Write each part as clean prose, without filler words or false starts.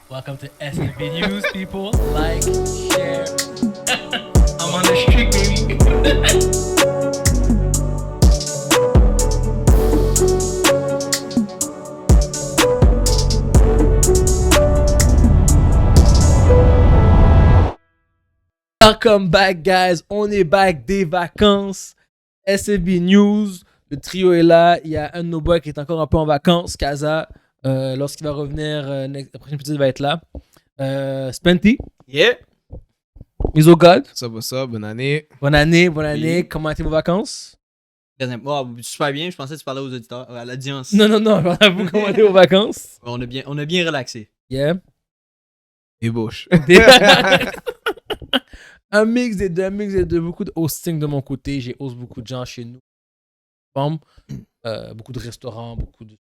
Welcome to SNB News, people. Like, share. I'm on the street, baby. Welcome back, guys. On est back des vacances. SNB News. Le trio est là. Il y a un de nos boys qui est encore un peu en vacances, Kaza. Lorsqu'il va revenir, la prochaine petite va être là. Spenty. Yeah. Miso God. Ça, bonne année. Bonne année, bonne année. Oui. Comment étaient vos vacances? Super bien, je pensais que tu parlais aux auditeurs, à l'audience. Non, à vous, comment étaient vos vacances? On a bien relaxé. Yeah. Ébauche. Un mix des deux, beaucoup de hosting de mon côté. J'ai host beaucoup de gens chez nous. Beaucoup de restaurants, beaucoup de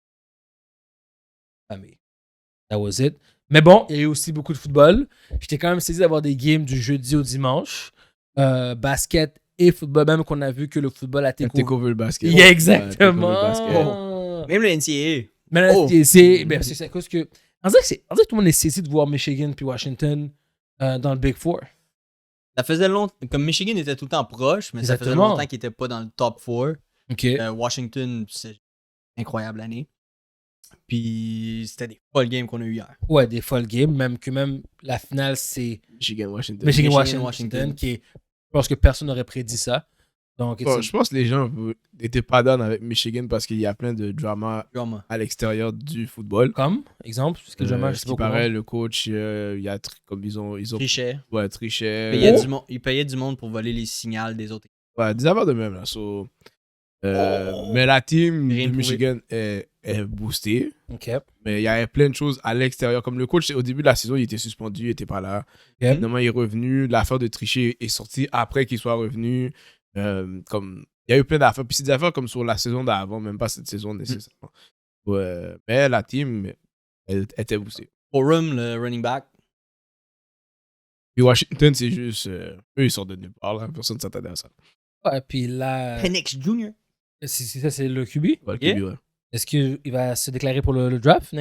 famille. That was it. Mais bon, il y a eu aussi beaucoup de football. J'étais quand même saisi d'avoir des games du jeudi au dimanche. Basket et football, même qu'on a vu que le football a Take over le basket. Yeah, exactement. Ouais, take over le basket. Même le NCAA. Mais là, Oh. c'est à cause que. On dirait que tout le monde est saisi de voir Michigan puis Washington dans le Big Four. Ça faisait longtemps. Comme Michigan était tout le temps proche, mais ça faisait Exactement. longtemps qu'il était pas dans le top 4. OK. Washington, c'est une incroyable année. Puis c'était des folles games qu'on a eu hier. Ouais, des folles games. Même la finale, c'est Michigan-Washington. Michigan-Washington, qui est. Je pense que personne n'aurait prédit ça. Donc, Bon, je pense que les gens n'étaient pas down avec Michigan parce qu'il y a plein de drama Drama. à l'extérieur du football. comme exemple, parce que jamais, je Ce sais qui pas paraît, le coach, il y a comme ils ont Trichait. ouais, triché. Il payait du monde pour voler les signaux des autres. Ouais, des affaires de même là. Mais la team Rien de prouvé. Michigan est boostée. OK. Mais il y avait plein de choses à l'extérieur. Comme le coach, au début de la saison, il était suspendu, il n'était pas là. Ok. Finalement, il est revenu. L'affaire de tricher est sortie après qu'il soit revenu. Comme il y a eu plein d'affaires. Puis c'est des affaires comme sur la saison d'avant, même pas cette saison nécessairement. Ouais. Mais la team, elle était boostée. Forum, le running back. Puis Washington, c'est juste. Eux, ils sortent de nulle part. Là. Personne ne s'attendait à ça. Ouais, puis là, Penix Jr. ça, c'est le QB. Ouais, le Yeah. QB, ouais. Est-ce qu'il va se déclarer pour le draft à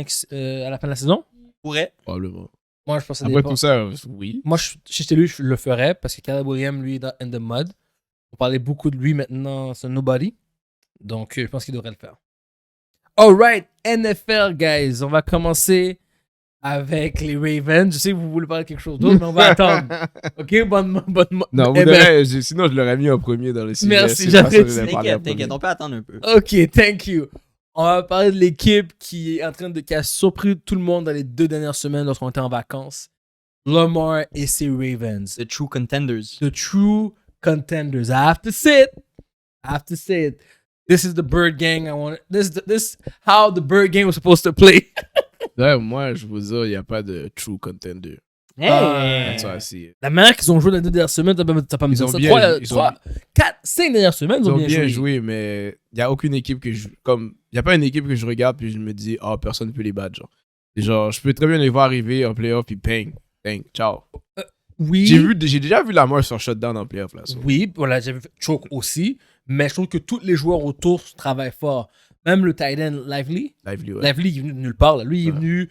la fin de la saison? Pourrait. Probablement. Moi, je pense que ça Après dépend. tout ça, oui. Moi, si j'étais lui, je le ferais parce que Caleb Williams, lui, est in the mud. On parlait beaucoup de lui maintenant, c'est un nobody. Donc, je pense qu'il devrait le faire. Alright, NFL, guys. On va commencer avec les Ravens. Je sais que vous voulez parler de quelque chose d'autre, mais on va attendre. OK? Bonne. Non, Eh ben, sinon je l'aurais mis en premier dans le sujet. Merci, C'est pas ça que j'apprécie. je voulais parler en T'inquiète, premier. on peut attendre un peu. OK, thank you. On va parler de l'équipe qui est en train qui a surpris tout le monde dans les 2 dernières semaines lorsqu'on était en vacances. Lamar et ses Ravens. The True Contenders. The true contenders. I have to say it. This is the Bird Gang. This how the Bird Gang was supposed to play. Ouais, moi, je vous dis, il n'y a pas de true contender. Hey. Ça, c'est- La manière qu'ils ont joué dans les 2 dernières semaines, t'as pas mis Ils ont ça. bien- 3, 4, 5 dernières semaines, Ils ont bien joué, mais il n'y a aucune équipe que je. Comme, il n'y a pas une équipe que je regarde puis je me dis, oh, personne ne peut les battre. Genre. Et genre, je peux très bien les voir arriver en playoff puis bang, ciao. Oui. J'ai déjà vu Lamar se faire shutdown en playoff là. so. Oui, voilà, j'avais fait Choke aussi. Mais je trouve que tous les joueurs autour travaillent fort. Même le tight end Lively. Lively, ouais. Lively, il est venu de nulle part. Là. Lui, il est Ouais. venu.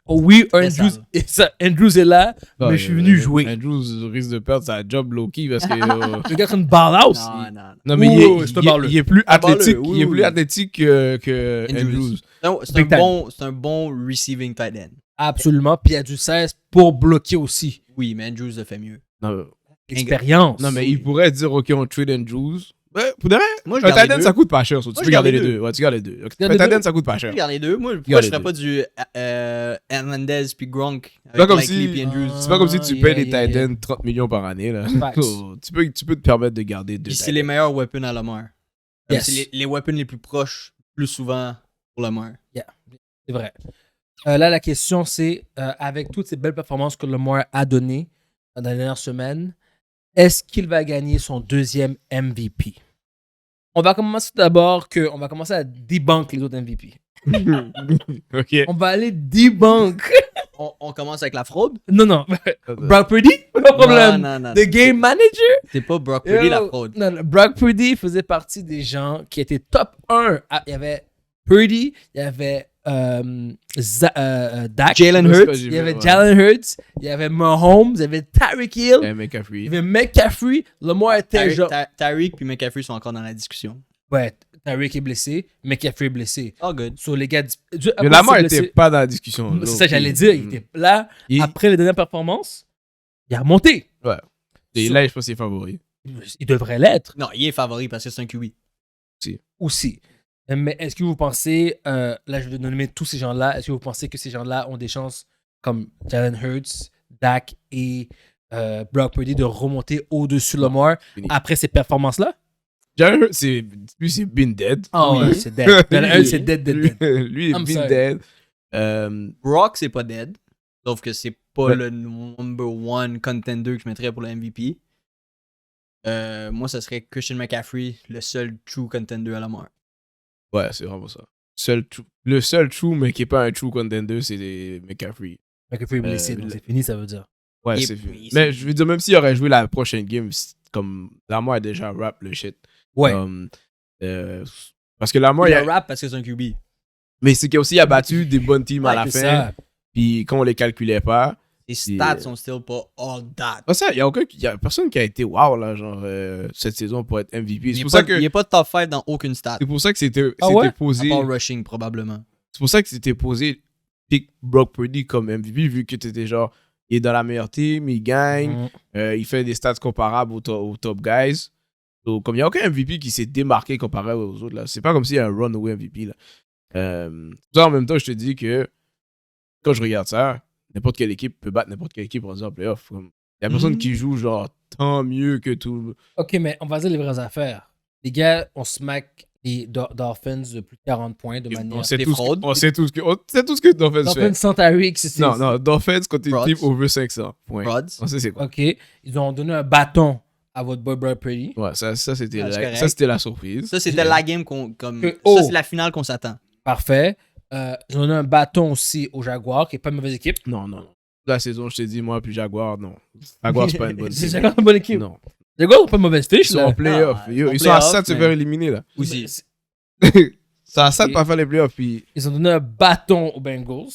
Oh oui, Andrews est là, Ouais, mais je suis venu jouer. Andrews risque de perdre sa job low-key parce que. Le gars est une balle out. Non. Non, mais Ouh, c'est un balleux. il est plus athlétique, balleux, oui, il est oui. plus athlétique que Andrews. C'est Big un bon receiving tight end. Absolument. Puis il y a du 16 pour bloquer aussi. Oui, mais Andrews le fait mieux. Expérience. Non, mais il pourrait dire, OK, on trade Andrews. Ouais, pour de vrai, Moi, je un garde tight les end, deux. ça coûte pas cher. So, tu Moi, peux je garder garde les les deux. Ouais, tu gardes les deux. gardes Un les tight deux? end, ça coûte pas cher. Je garde les deux. Moi, pourquoi Regarde je les ferais pas du Hernandez puis Gronk pas avec comme Likely si- puis Andrews? C'est pas comme si tu Yeah, payes les yeah, tight yeah. ends 30 millions par année. Là. Facts. So, tu peux te permettre de garder deux Puis c'est tight les ends. meilleurs weapons à Lamar. Comme Yes. c'est les weapons les plus proches, plus souvent pour Lamar. C'est vrai. Là, la question, c'est avec toutes ces belles performances que Lamar a données dans les dernières semaines, est-ce qu'il va gagner son 2e MVP? On va commencer d'abord on va commencer à debunk les autres MVP. OK. On va aller debunk. On commence avec la fraude? Non. Brock Purdy? Pas de problème. Non. The Game Manager? C'est pas Brock Purdy Yo, la fraude. Non, Brock Purdy faisait partie des gens qui étaient top 1. Il y avait Purdy, il y avait Dak. Jalen C'est ce que Hurts. j'ai Il y vu, avait ouais. Jalen Hurts. Il y avait Mahomes. Il y avait Tyreek Hill. Et McCaffrey. Il y avait McCaffrey. Lamar était genre. Tyreek puis McCaffrey sont encore dans la discussion. Ouais, Tyreek est blessé. McCaffrey est blessé. Oh, good. Sur les gars. Mais Lamar était pas dans la discussion. C'est ça que j'allais dire. Il était là. Il- Après les dernières performances, il a remonté. Et là, je pense qu'il est favori. Il devrait l'être Non, il est favori parce que c'est un QB. aussi. Mais est-ce que vous pensez, là je vais nommer tous ces gens-là, est-ce que vous pensez que ces gens-là ont des chances comme Jalen Hurts, Dak et Brock Purdy de remonter au-dessus de Lamar Fini. après ces performances-là? Jalen Hurts, lui, c'est been dead. Oh, Oui. ouais, c'est dead. Jalen Hurts, c'est dead. Lui est I'm been sorry. dead. Brock, c'est pas dead. Sauf que c'est pas Ouais. le number one contender que je mettrais pour le MVP. Moi, ça serait Christian McCaffrey, le seul true contender à la mort. Ouais, c'est vraiment ça. Le seul true, mais qui est pas un true contender, c'est McCaffrey. McCaffrey est blessé, donc c'est fini, ça veut dire. Ouais, Et c'est puis, fini. c'est- Mais je veux dire, même s'il aurait joué la prochaine game, comme Lamar a déjà rap le shit. Ouais. Parce que Lamar, Il il a a... rap parce que c'est un QB. mais c'est qu'il a battu des bonnes teams à la C'est fin. ça. Puis quand on les calculait pas. Les stats sont still pas all that. Ça, il y a personne qui a été wow, là, genre, cette saison pour être MVP. Il C'est est pour, pas, ça que, il est pas top 5 dans aucune stat. c'est pour ça que c'était Ah ouais? À posé. part rushing, probablement. C'est pour ça que c'était posé pick Brock Purdy comme MVP, vu que t'étais genre, il est dans la meilleure team, il gagne, il fait des stats comparables aux top guys. Donc, comme il n'y a aucun MVP qui s'est démarqué comparé aux autres, là. C'est pas comme s'il y a un runaway MVP, là. Ça, en même temps, je te dis que quand je regarde ça, n'importe quelle équipe peut battre n'importe quelle équipe en playoff. Il y a personne qui joue genre tant mieux que tout. Ok, mais on va dire les vraies affaires. Les gars, on smack les Dolphins de plus de 40 points de manière. On sait des tout fraudes. on sait tout ce que Dolphins Dolphins fait. sans Tyreek, c'est. Non, Dolphins quand t'es Frauds. team over 500. Point. Frauds. On sait c'est quoi. Ok, ils ont donné un bâton à votre boy Brock Purdy. Ouais, ça c'était Ah, c'est correct. ça, c'était la surprise. Ça, c'était la game qu'on. Comme, Que- oh. Ça, c'est la finale qu'on s'attend. Parfait. Ils ont donné un bâton aussi aux Jaguars, qui n'est pas une mauvaise équipe. Non. La saison, je t'ai dit, moi, puis Jaguar, non. Jaguar, c'est pas une bonne C'est team. Jaguars une bonne équipe. Non. Les Jaguars n'ont pas une mauvaise Ils fiche, sont là. en playoff. Ah, Ils sont à ça de se mais- faire éliminer, là. Aussi. C'est à ça de pas faire les playoffs, puis Ils ont donné un bâton aux Bengals.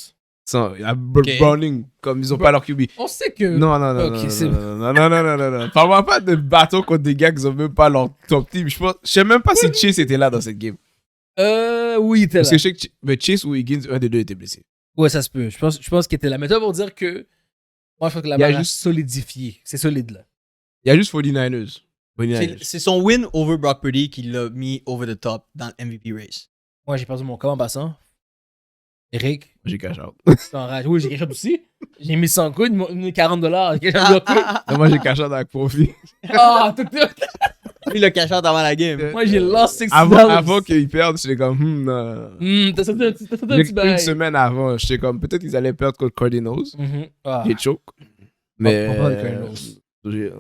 à Browning, comme ils ont pas leur QB. On sait que. Non. Ok, c'est Non. Parle-moi pas de bâton contre des gars qui ont même pas leur top team. Je sais même pas si Chase était là dans cette game. Oui, il était Parce là. que je sais que mais Chase ou Higgins, un des deux était blessé. Ouais, ça se peut. Je pense qu'il était là. Mais toi, pour dire que. Moi, je pense que la Il y a barre a juste- solidifié. C'est solide, là. Il y a juste 49ers. 49ers. C'est son win over Brock Purdy qui l'a mis over the top dans le MVP race. Moi, j'ai perdu mon corps en passant. Eric, J'ai cash out. tu enragé. Oui, j'ai cash out aussi. J'ai mis 100 coups, ils m'ont donné $40. J'ai cash out. Non, moi, j'ai cash out avec profit. Ah, tout Lui, le cash out avant la game. Moi, j'ai lost $60. Avant qu'ils perdent, j'étais comme, non. T'as sorti un petit Une bail. semaine avant, j'étais comme, peut-être qu'ils allaient perdre contre Cardinals. Ah, J'ai choke. Mais. on parle des Cardinals. j'ai-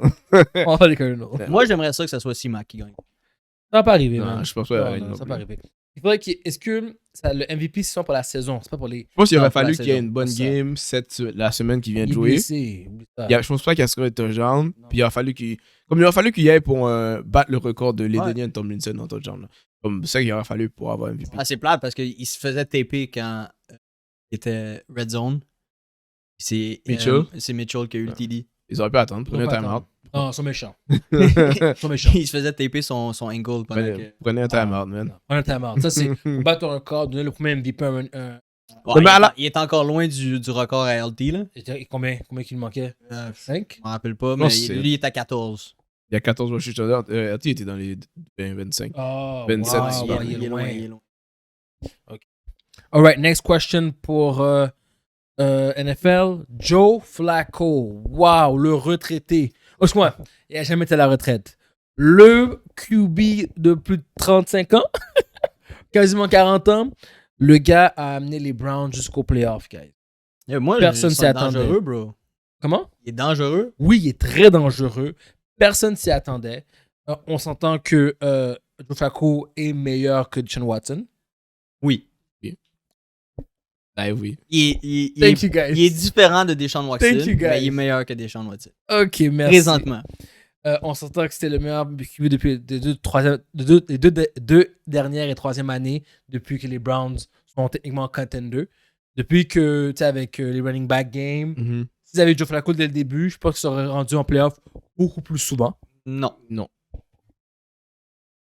on va faire les Cardinals. Moi, j'aimerais ça que ça soit C-Mac qui gagne. Ça va pas arriver, Non, man. je pense pas. Non, ça va pas arriver. Il faudrait qu'il. Est-ce que le MVP, c'est pour la saison? C'est pas pour les. Je pense qu'il aurait Non, pour la fallu qu'il y ait saison, une bonne c'est ça. game la semaine qui vient de Il est jouer. blessé. Oublie ça. Je pense pas qu'il y a ce touchdown. Puis il aurait fallu qu'il. Comme il aurait fallu qu'il y ait pour battre le record de Ledenian Tomlinson en touchdown. Là. Comme ça qu'il aurait fallu pour avoir MVP. Ah, c'est plate parce qu'il se faisait taper quand il était Red Zone. C'est Mitchell? c'est Mitchell qui a eu le TD. Ils auraient pu attendre. Prenez un Faut pas timeout. attendre. Non, ils sont méchants. Ils sont méchants. Il se faisait taper son angle pendant que. Prenez un timeout, man. On a un timeout. Ça, c'est battre ton record, donner le premier MVP. Ouais, mais à la- il est encore loin du record à LT, là. Combien qu'il manquait? Je 5? m'en rappelle pas, Non, mais c'est- lui, il est à 14. Il y a 14 rushing touchdowns. RT était dans les 25. Oh, 27, wow, c'est wow, bon. il est loin. il est loin. Alright, next question pour NFL. Joe Flacco. Wow, le retraité. Oh, excuse-moi, il n'a jamais été à la retraite. Le QB de plus de 35 ans, quasiment 40 ans. Le gars a amené les Browns jusqu'au playoff, guys. Moi, Personne je s'y sens attendait. dangereux, bro. Comment? Il est dangereux. Oui, il est très dangereux. Personne s'y attendait. On s'entend que Joe Flacco est meilleur que Deshaun Watson. Oui. Ah oui. Il Thank you, guys. est différent de Deshaun Watson, Thank you, guys. mais il est meilleur que Deshaun Watson. Ok, merci. Présentement. On s'entend que c'était le meilleur QB depuis les deux dernières et troisième années depuis que les Browns sont techniquement contender. Depuis que, tu sais, avec les running back games, Mhm. s'ils avaient Joe Flacco dès le début, je pense qu'ils seraient rendus en playoff beaucoup plus souvent. Non.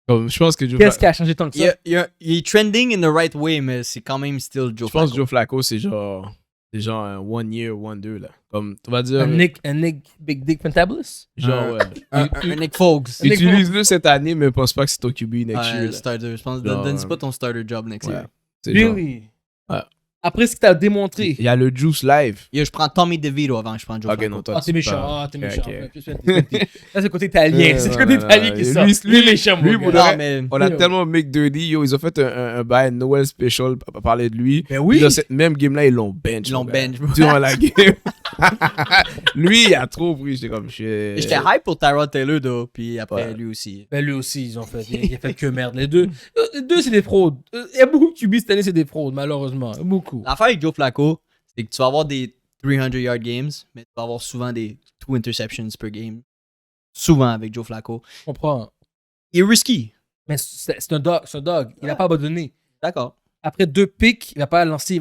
Comme, je pense que Qu'est-ce qui a changé tant que ça? Il est trending in the right way, mais c'est quand même still Joe Je pense Flacco. que Joe Flacco, c'est genre un one year, one deux, là. Comme, on va dire. Un Nick Big Dick Fantabulous? Genre, ouais. Un Nick Foles. Nick Utilise-le cette année, mais pense pas que c'est ton QB next year. Ouais, là. starter. Je pense, Genre, donne pas ton starter job next ouais. year. C'est genre- Really? Ouais. Après ce que t'as démontré. Il y a le Juice Live. Yo, je prends Tommy DeVito avant que je prenne Joe Ok, Flacco. non, toi, Ah, t'es tu méchant. parles. Ah, t'es Ok, méchant. ok. Ça, c'est le côté italien. C'est le côté non, italien non, qui lui, sort. lui, Lui, est méchant, lui, mon pour gars. de Non, mais... On a Yo. tellement Mick Dirty, yo, ils ont fait un bail Noël special à parler de lui. Ben oui. Puis dans cette même game-là, ils l'ont bench. Ils l'ont mon gars. bench. Durant la game. Lui, il a trop pris. J'étais comme shit. J'étais hype pour Tyrod Taylor, though, puis après, Ouais. lui aussi. Ben lui aussi, ils ont fait. Il a fait que merde. Les deux, c'est des fraudes. Il y a beaucoup de QB cette année, c'est des fraudes, malheureusement. Beaucoup. L'affaire avec Joe Flacco, c'est que tu vas avoir des 300-yard games, mais tu vas avoir souvent des 2 interceptions per game. Souvent avec Joe Flacco. Je comprends. Il est risky. Mais c'est un dog. C'est un dog. Il n'a pas abandonné. D'accord. Après 2 picks, il va pas lancer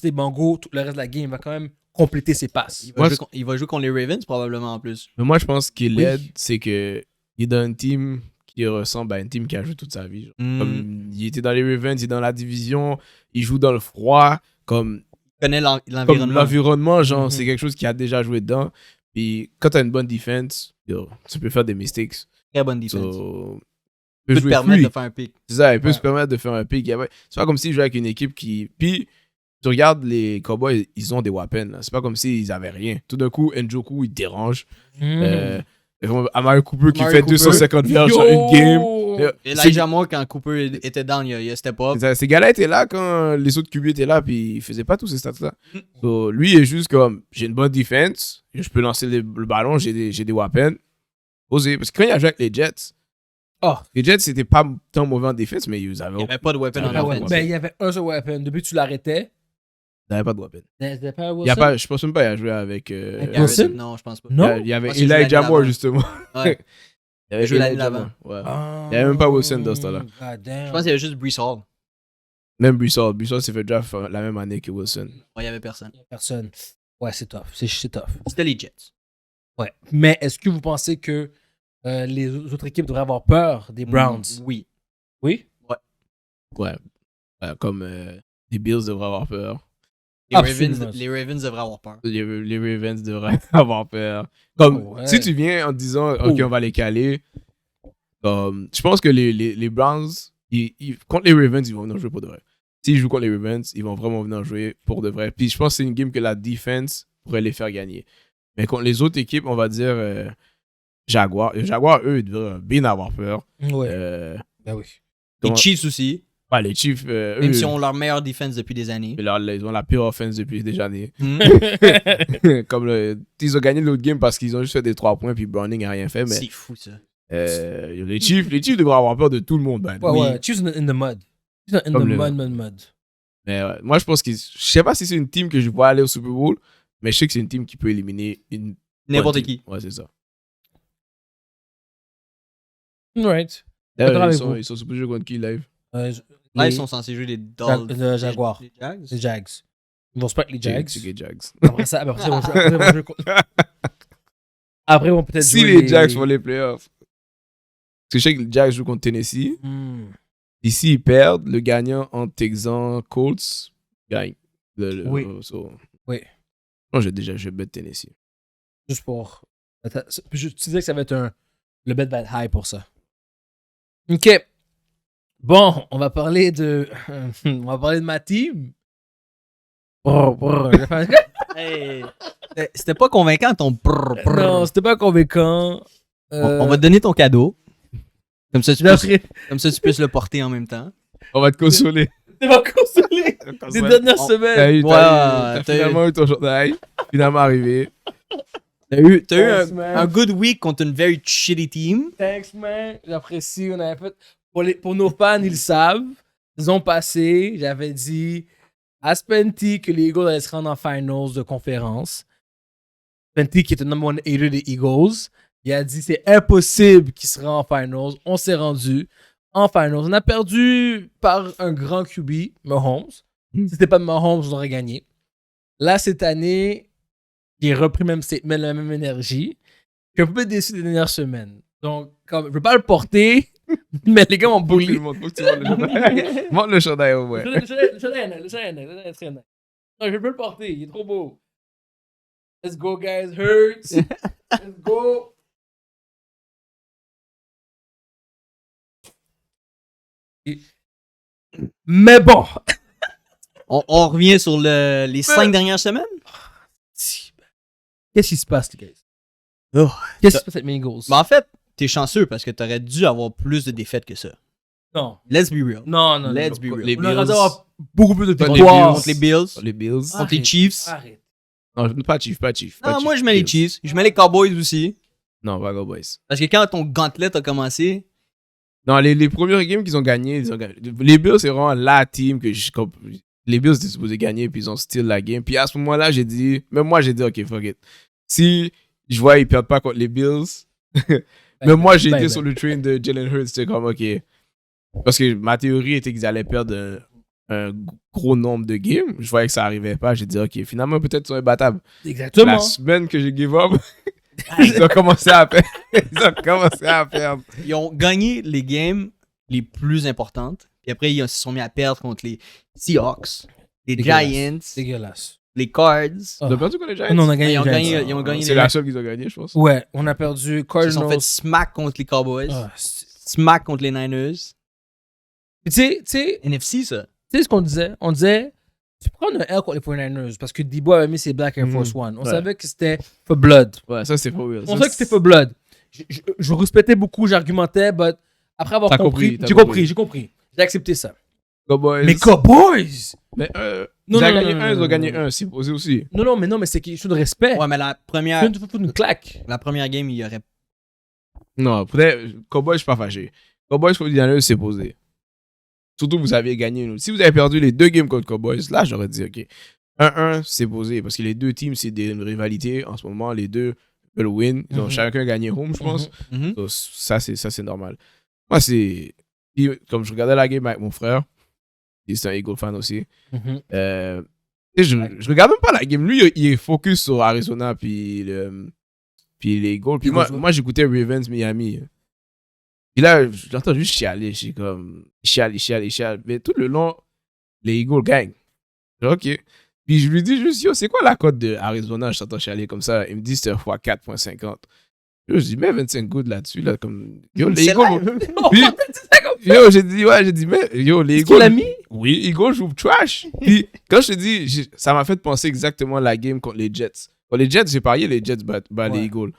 des bangos tout le reste de la game. Il va quand même compléter ses passes. Il va jouer contre les Ravens, probablement, en plus. Mais moi, je pense qu'il Oui. l'aide, c'est que il est dans une team qui ressemble à une team qui a joué toute sa vie. Genre. Mm. Comme, il était dans les Ravens, il est dans la division, il joue dans le froid. Comme Il connaît comme l'environnement. l'environnement, genre, Mhm. c'est quelque chose qui a déjà joué dedans. Puis quand t'as une bonne defense, yo, tu peux faire des mistakes. Très bonne defense. So, peut te jouer permettre free. de faire un pick. C'est ça, il peut Ouais. se permettre de faire un pick. C'est pas comme s'il jouait avec une équipe qui. Puis, tu regardes les Cowboys, ils ont des weapons. Là. C'est pas comme s'ils avaient rien. Tout d'un coup, Njoku, il dérange. Amari Cooper qui Amari fait Cooper. 250 verges en une game. Et C'est- Elijah Moore, quand Cooper était down, il a step up. c'est ça, ces gars-là étaient là quand les autres QB étaient là, puis ils faisaient pas tous ces stats-là. So, lui, il est juste comme j'ai une bonne defense, je peux lancer le ballon, j'ai des weapons. Osez. Parce que quand il a joué avec les Jets, Oh. les Jets, c'était pas tant mauvais en défense, mais ils Il avaient n'y avait pas de weapon Ah, en ouais, offense. Ben, il y avait un seul weapon. Depuis que tu l'arrêtais, pas de weapons. c'était pas Il y a Wilson? pas, je pense même pas qu'il a joué avec. Avec Garrett, Wilson? Non, je pense pas. Non? Il y avait Je pense qu'il jouait Elijah l'année Moore, d'avant. justement. Ouais. Il y avait joué l'année Elijah d'avant. Moore, ouais. Ah. Il y avait même pas Wilson dans ce temps-là. God damn. Je pense qu'il y avait juste Brees Hall. Même Bussard. Bussard s'est fait draft la même année que Wilson. Ouais, il n'y avait personne. Personne. Ouais, c'est tough. C'est tough. C'était les Jets. Ouais. Mais est-ce que vous pensez que les autres équipes devraient avoir peur des Browns? Oui. Oui? Ouais. Comme les Bills devraient avoir peur. Absolument. Les Ravens devraient avoir peur. Les Ravens devraient avoir peur. Comme, Oh, ouais. si tu viens en disant, OK, Oh. on va les caler, comme, je pense que les Browns, contre les Ravens, ils vont venir jouer pour de vrai. S'ils jouent contre les Ravens, ils vont vraiment venir jouer pour de vrai. Puis je pense que c'est une game que la defense pourrait les faire gagner. Mais contre les autres équipes, on va dire Jaguars. Les Jaguars, eux, ils devraient bien avoir peur. Ouais. Ben oui. Les comment- Chiefs aussi. Ouais, les Chiefs, eux, Même s'ils ont leur meilleure defense depuis des années. ils ont la pire offense depuis des années. Hmm. Comme ils ont gagné l'autre game parce qu'ils ont juste fait des 3 points puis Browning n'a rien fait. Mais C'est fou, ça. les Chiefs devraient avoir peur de tout le monde. Ben, Ouais, oui. ouais. Chiefs in the mud. Chiefs in Comme the le- mud. Mais ouais, moi, je pense que je sais pas si c'est une team que je vois aller au Super Bowl, mais je sais que c'est une team qui peut éliminer une N'importe bonne qui. team. Ouais, c'est ça. Right. D'ailleurs, D'accord avec ils vous. sont supposés jouer contre qui live? Là, Les- ils sont censés jouer les Dolphins. le Jaguar. Les Jags. Les Jags. Ils vont se battre les Jags. C'est les Jags. Après ça, ils vont jouer contre- Après, ils vont peut-être Si jouer les Jags font les playoffs. Parce que je sais que les Jags jouent contre Tennessee. Hmm. Ici, ils perdent. Le gagnant entre Texans, Colts gagne. Oui. Oui. Moi, j'ai bet Tennessee. Juste pour. Attends, tu disais que ça va être le bet va être high pour ça. Ok. Bon, on va parler de. On va parler de ma team. Je vais faire- Hey. C'était pas convaincant ton brrr, brrr. Non, c'était pas convaincant. On va te donner ton cadeau. Comme ça, tu D'après- puisses le porter en même temps. On va te consoler. Tu vas consoler les dernières semaines. T'as eu, Ouais, t'as finalement eu ton chandail. Finalement arrivé. T'as eu Thanks, man. un good week contre une very shitty team. Thanks, man. J'apprécie. On avait fait. Pour nos fans, ils le savent. Ils ont passé. J'avais dit à Spenty que les Eagles allaient se rendre en finals de conférence. Spenty, qui est le number one hater des Eagles, il a dit c'est impossible qu'ils se rendent en finals. On s'est rendu en finals. On a perdu par un grand QB, Mahomes. Si c'était pas de Mahomes, on aurait gagné. Là, cette année, j'ai repris même statement, la même énergie. Je suis un peu déçu des dernières semaines. Donc, comme, je veux pas le porter, mais les gars m'ont Faut que tu bully. le montres, faut que tu montres le chandail. Montre le chandail au moins. Le chandail est très nice. Non, je peux le porter, il est trop beau. Let's go, guys. Hurts. Let's go. Mais bon. On revient sur les 5 dernières semaines. Qu'est-ce qui se passe, les gars? Oh. Qu'est-ce qui se passe avec mes Eagles? Mais en fait, t'es chanceux parce que t'aurais dû avoir plus de défaites que ça. Non. Let's be real. Non, non, Let's non. be real. Les On aurait Bills. dû avoir beaucoup plus de Contre les victoires. Bills. Contre les Bills. Les Bills. Contre les Chiefs. Arrête. Non, pas Chiefs, pas Chiefs. Ah, moi, je mets les Chiefs. Je mets les Cowboys aussi. Non, pas Cowboys. Parce que quand ton gantelet a commencé, Non, les premières games qu'ils ont gagné, les Bills, c'est vraiment la team que les Bills étaient supposés gagner, puis ils ont still la game. Puis à ce moment-là, j'ai dit, même moi, j'ai dit, OK, fuck it. Si je vois ils perdent pas contre les Bills, même moi, j'ai été sur le train de Jalen Hurts, c'était comme, OK. Parce que ma théorie était qu'ils allaient perdre un gros nombre de games. Je voyais que ça arrivait pas. J'ai dit, OK, finalement, peut-être ils sont imbattables. Exactement. La semaine que j'ai give up, ils ont commencé à perdre. Ils ont commencé à perdre. ils ont gagné les games les plus importantes. Puis après, ils se sont mis à perdre contre les Seahawks, les Dégueulasse. Giants, Dégueulasse. les Cards. Ils ont perdu contre les Giants? Non, on a gagné. Ils ont les gagné, Giants. ils ont gagné C'est les la matchs. seule qu'ils ont gagné, je pense. Ouais, on a perdu Ils se Cardinals. sont fait smack contre les Cowboys, Ah, smack contre les Niners. tu sais NFC, ça. ce qu'on disait? On disait, tu prends un L contre les 49ers parce que Debo avait mis ses Black Air Force One. On Ouais. savait que c'était for blood. Ouais, ça, c'est pas real. On savait que c'était for blood. Je respectais beaucoup, j'argumentais, mais après avoir T'as compris, compris, t'as j'ai compris. J'ai accepté ça. Cowboys. Mais Cowboys! Mais Non, ils ont non, gagné non, un, non, ils ont non, gagné non. un, c'est posé aussi. Non, mais c'est quelque chose de respect. Ouais, mais la première, Tu fais une claque. game, il y aurait. Non, peut-être, Cowboys, je suis pas fâché. Cowboys, faut dire, c'est posé. Surtout, vous avez gagné une autre. Si vous avez perdu les deux games contre Cowboys, là, j'aurais dit, OK. 1-1, c'est posé. Parce que les deux teams, c'est des rivalités. En ce moment, les deux veulent win. Ils ont Mhm. chacun gagné home, je pense. Mhm. Donc, ça, c'est normal. Moi, c'est. Puis, comme je regardais la game avec mon frère, c'est un Eagle fan aussi. Mhm. Tu sais, je regarde même pas la game. Lui, il est focus sur Arizona puis les Eagles. Puis moi j'écoutais Ravens Miami. Et là, j'entends juste chialer. Je suis comme. Chiale. Mais tout le long, les Eagles gagnent. Genre, OK. Puis je lui dis juste, yo, c'est quoi la cote de Arizona? Je t'entends chialer comme ça. Il me dit, c'est un fois 4.50. Yo, je dis, mets 25 gouttes là-dessus. Là, comme... Yo, les C'est Eagles. live. Puis, yo, j'ai dit, mais yo, les Est-ce qu'il Eagles. l'a mis? Oui, Eagles jouent trash. Puis quand je te dis, ça m'a fait penser exactement à la game contre les Jets. Contre les Jets, j'ai parié les Jets battent les Ouais. Eagles.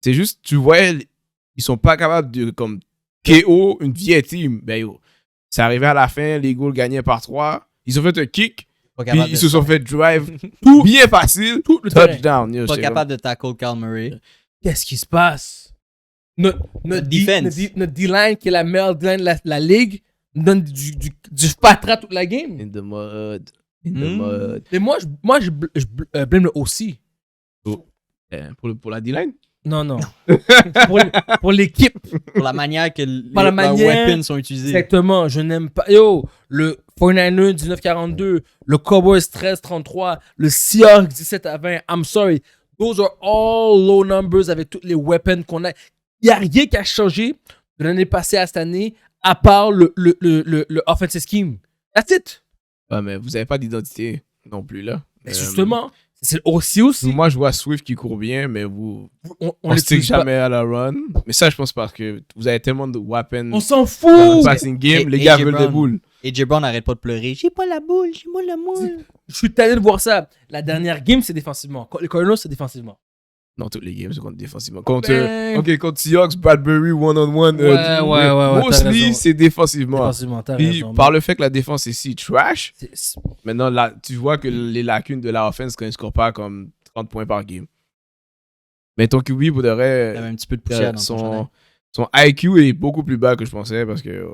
C'est juste, tu vois, ils sont pas capables de comme KO une vieille team. Ben yo, c'est arrivé à la fin, les Eagles gagnaient par 3. Ils ont fait un kick, Pas puis capable ils de- se sont fait drive Tout bien facile, tout le terrain. touchdown. Yo, pas j'étais capable de tackle Kyle Murray. Qu'est-ce qui se passe? Notre defense. Notre D-line, qui est la meilleure D-line de la ligue, nous donne du fatras toute la game. comme, in the mud. In the Mm. mud. Mais moi, je blâme le OC. Pour la D-line? Non. pour l'équipe. Pour la manière que Par la leurs manière- weapons sont utilisés. Exactement. Je n'aime pas. Yo, le 49ers 1942, le Cowboys 13-33, le Seahawks 17-20. I'm sorry. Those are all low numbers avec toutes les weapons qu'on a. Il n'y a rien qui a changé de l'année passée à cette année, à part le offensive scheme. That's it. Ouais, mais vous avez pas d'identité non plus, là. Mais justement, c'est aussi. Moi, je vois Swift qui court bien, mais On on stick l'utilise pas. jamais à la run. Mais ça, je pense parce que vous avez tellement de weapons On s'en dans le fout. passing game. Et- Les et gars J. veulent Brown. des boules. Et J. Brown n'arrête pas de pleurer. J'ai pas la boule, j'ai moi la moule. Je suis tanné de voir ça. La dernière game, c'est défensivement. Les Cardinals, c'est défensivement. Non, toutes les games, c'est contre défensivement. Contre, Ben- contre Seahawks, Bradbury, one-on-one. Ouais, t'as Mostly, raison. c'est défensivement. Défensivement, t'as Puis, raison. par le fait que la défense est si trash, C'est- maintenant, là, tu vois que les lacunes de la offense quand ils ne scorent pas comme 30 points par game. Mais ton QB, pour de Il y vrai, avait un petit peu de poussière dans son chandail. son IQ est beaucoup plus bas que je pensais parce que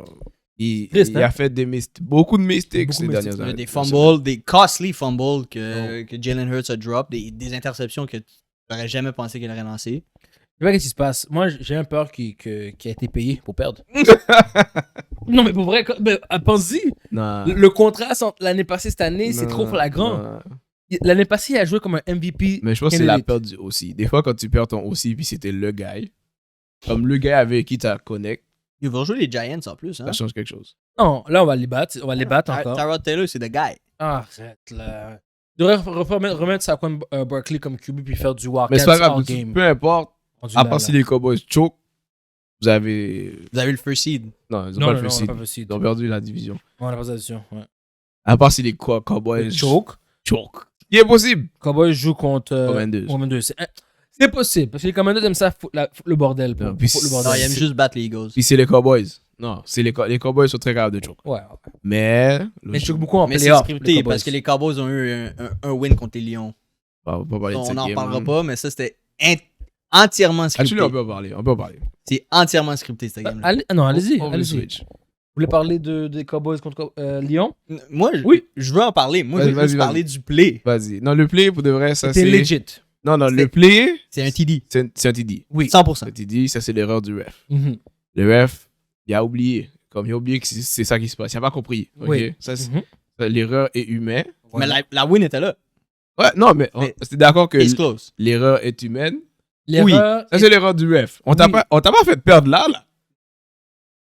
Triste, il hein? a fait beaucoup de mistakes Beaucoup ces de dernières mistakes. Il y a années. des fumbles, des costly fumbles que Jalen Hurts a drop, des interceptions que tu n'aurais jamais pensé qu'il aurait lancé. sais pas qu'est-ce qui se passe. Moi, j'ai un peur qui a été payé pour perdre. Non, mais pour vrai, pense-y. Non. Le contraste entre l'année passée et cette année, c'est Non, trop flagrant. non. L'année passée, il a joué comme un MVP. Mais je pense que c'est la candidate. perte du OC. Des fois, quand tu perds ton OC, puis c'était le gars, comme le gars avec qui tu connect, Ils vont jouer les Giants en plus. Hein? ça change quelque chose. Non, là, on va les battre. On va les battre encore. Tyrod Taylor, c'est the guy. Ah, c'est là. Il devrait remettre Saquon Barkley comme QB puis faire du walk Mais c'est pas grave, all game. peu importe, Rendu à là, part là. si les Cowboys choke, vous avez. Vous avez le first seed. Non, ils ont Non, pas non, le non, first on n'a seed. pas possible. Ils ont perdu la division. On a pas d'addition. Ouais. À part si les Cowboys Choke. choke. Il est possible. Cowboys joue contre Commanders. Commanders. C'est possible parce que les Commanders aiment ça foutre le bordel. Non, Pour puis foutre le Non, bordel. il aime juste battre les Eagles. Puis c'est les Cowboys. Non, c'est les Cowboys sont très capables de choke. Ouais. Mais. Mais je joue beaucoup en Mais c'est playoff. scripté parce que les Cowboys ont eu un win contre les Lions. On va pas parler de On cette n'en game, parlera man. pas, mais ça, c'était entièrement scripté. Actually, on peut en parler. On peut en parler. C'est entièrement scripté, cette game-là. Non, allez-y. On veut Allez-y. switch. Vous voulez parler des Cowboys contre Lyon? Moi, Oui. je veux en parler. Moi, je veux Vas-y, juste vas-y. parler du play. Vas-y. Non, le play, pour de vrai, ça C'était c'est. legit. Non, le C'était- play, C'est un TD. c'est un TD. Oui. 100%. Un TD, ça c'est l'erreur du ref. Mhm. Le ref, il a oublié. Comme il a oublié que c'est ça qui se passe. Il n'a pas compris. Ok? Oui. Ça, Mhm. l'erreur est humaine. Mais la win était là. Ouais, non, mais Mais- c'est d'accord que It's close. l'erreur est humaine. L'erreur. Ça, c'est l'erreur du ref. On t'a Oui. pas fait perdre là.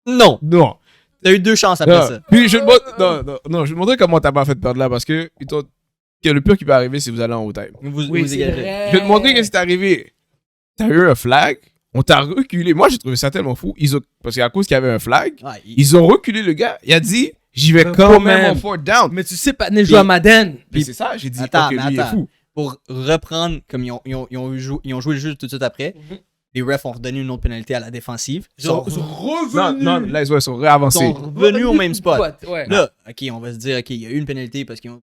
Non. Non. T'as eu 2 chances après Non. ça. Puis je vais te montrer comment t'as pas fait perdre là parce que le pire qui peut arriver, c'est que vous allez en haut time. Vous Oui, c'est égalez. vrai. Je vais te montrer qu'est-ce qui est arrivé. T'as eu un flag, on t'a reculé. Moi, j'ai trouvé ça tellement fou. Parce qu'à cause qu'il y avait un flag, Ouais, ils ont reculé le gars. Il a dit, j'y vais Quand quand même même. en fourth down. Mais tu sais, Patnais joue à Madden. Mais c'est ça, j'ai dit, Attends, ok, mais lui, il est attends. fou. Pour reprendre, comme ils ont joué le jeu tout de suite après, les refs ont redonné une autre pénalité à la défensive. Ils sont revenus. Non, là, ils sont réavancés. revenus au même spot. Ouais. Là, OK, on va se dire, OK, il y a eu une pénalité parce qu'ils ont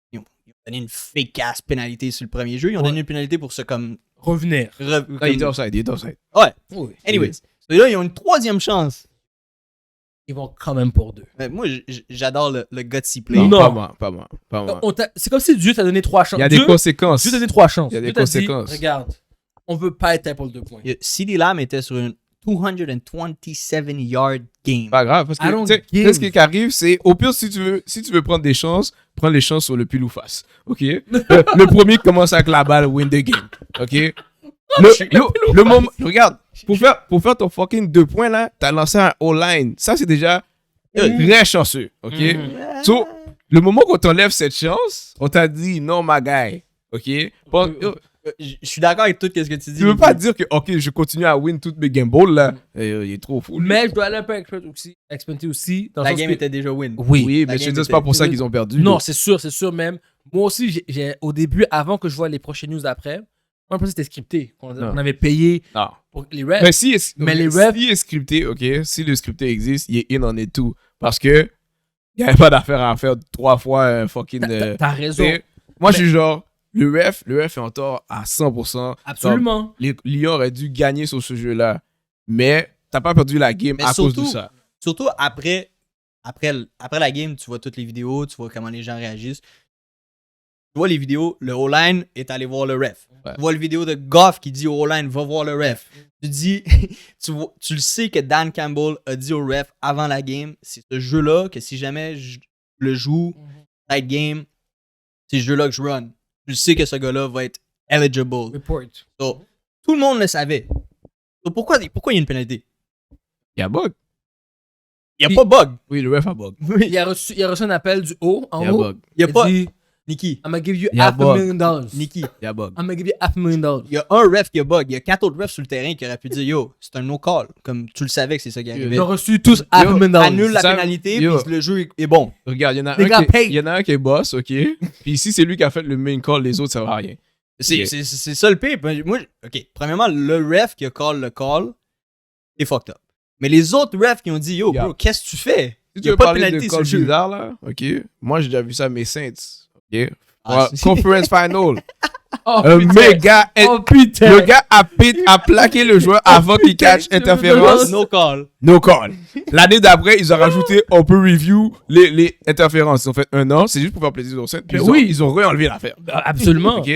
donné une fake-ass pénalité sur le premier jeu. Ils ont donné une pénalité pour se comme... Revenir. Non, il était offside, il était offside. Ouais. Oui. Anyways. Et là, ils ont une 3e chance. Ils vont quand même pour 2. Mais moi, j'adore le gutsy play. Non, Non. pas moi. C'est comme si Dieu t'a donné 3 chances. Il y a des Dieu conséquences. t'a donné 3 chances. Il y a des Dieu t'a dit, conséquences. regarde, on veut pas être pour 2 points. CeeDee Lamb était sur une 227-yard game. Pas grave, parce I don't que tu give. sais, ce qui arrive, c'est au pire, si tu veux prendre des chances, prends les chances sur le pile ou face. OK? Le premier qui commence avec la balle, win the game. OK? Le moment, regarde, pour faire ton fucking 2 points là, t'as lancé un all-line. Ça, c'est déjà très chanceux. OK? So, le moment qu'on t'enlève cette chance, on t'a dit non, my guy. OK? Je suis d'accord avec tout ce que tu dis. Tu veux pas dire que, OK, je continue à win toutes mes game balls là. Il est trop fou. lui. Mais je dois aller un peu expérimenter aussi. Dans le La sens game que- était déjà win. Oui. Oui, La mais je te game dis, c'est pas était- pour ça qu'ils ont perdu. Non, c'est sûr même. Moi aussi, au début, avant que je vois les prochaines news d'après, moi, je pensais que c'était scripté. On avait payé Non. pour les refs. Mais si, Mais les si refs- est scripté, ok, si le scripté existe, il est in on it tout. Parce que il n'y avait pas d'affaire à faire 3 fois un fucking. T'as raison. Moi, je suis genre, le ref est en tort à 100%. Absolument. Comme, les Lions auraient dû gagner sur ce jeu-là. Mais t'as pas perdu la game Mais à cause de surtout- ça. Surtout après la game, tu vois toutes les vidéos, tu vois comment les gens réagissent. Tu vois les vidéos, le O-line est allé voir le ref. Ouais. Tu vois le vidéo de Goff qui dit au O-line, va voir le ref. Tu dis, tu le sais que Dan Campbell a dit au ref avant la game, c'est ce jeu-là que si jamais je le joue, tight game, c'est ce jeu-là que je run. Tu sais que ce gars-là va être eligible. Report. So, tout le monde le savait. So, pourquoi il y a une pénalité? Il y a bug. Il n'y a pas bug. Oui, le ref a bug. Il a reçu un appel du haut, en Il y a haut. bug. Il n'y a Il pas. dit, Nikki. I'm gonna give you Il y a $500,000. Nikki. Il y a bug. I'm gonna give you $500,000. Il y a un ref qui a bug. Il y a 4 autres refs sur le terrain qui auraient pu dire yo, c'est un no-call. Comme tu le savais que c'est ça qui arrivait. Ils ont reçu tous $500,000. Annule la Ça- pénalité, yo. puis le jeu est bon. Regarde, il y en a Les gars payent. il y en a un qui est boss, ok? Puis si c'est lui qui a fait le main call, les autres, ça va à rien. C'est Ok. c'est ça le pire. Moi, ok, premièrement, le ref qui a call le call est fucked up. Mais les autres refs qui ont dit yo, Yeah. bro, qu'est-ce que tu fais? Si Il tu y a veux pas de parler de pénalité sur call le jeu. bizarre, là, ok? Moi, j'ai déjà vu ça à mes Saints, ok? Ah, Conference Final. Oh, Un putain. méga... Oh, putain. Le gars a plaqué le joueur avant qu'il catch interférence. No call. No call. L'année d'après, ils ont rajouté on peut review les interférences. Ils ont fait 1 an, c'est juste pour faire plaisir aux Saints. Puis Mais ils ont re-enlevé l'affaire. Absolument. Ok?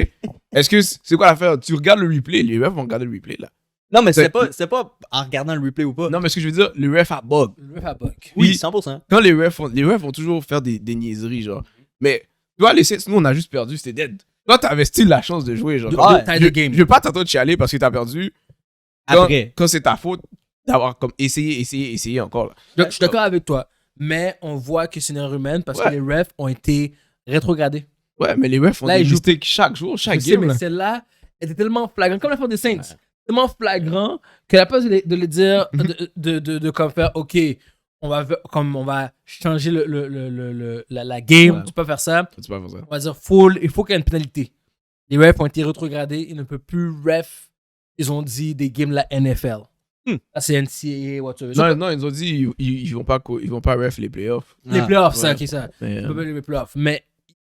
Est-ce que c'est quoi l'affaire? Tu regardes le replay, les refs vont regarder le replay là. Non, mais c'est pas en regardant le replay ou pas. Non, mais ce que je veux dire, les refs à bug. Le ref à bug. Oui, Puis, 100%. quand les refs vont toujours faire des niaiseries, genre. Mais, tu vois, les Saints, nous, on a juste perdu, c'était dead. Toi, t'avais still la chance de jouer, genre. Ouais, je, je veux pas t'entendre chialer parce que t'as perdu. Quand c'est ta faute d'avoir comme essayé encore, là. Je suis d'accord avec toi. Mais on voit que c'est une erreur humaine parce que les refs ont été rétrogradés. Ouais, mais les refs font Là, des ils jouent- mistakes chaque jour, chaque Je sais, game, mais là. celle-là était tellement flagrante, comme la faute des Saints. Tellement flagrant que la place de le dire, de comme faire, OK, on va changer la game, Ouais. tu peux faire ça. Tu peux pas faire ça. On va dire il faut qu'il y ait une pénalité. Les refs ont été rétrogradés, ils ne peuvent plus ref, ils ont dit des games de la NFL. Ça, c'est NCAA, whatever. Non, ils ont dit ils vont pas ref les playoffs. Les playoffs, ça, ouais. ok, ça. Mais, Ils peuvent pas les playoffs. Mais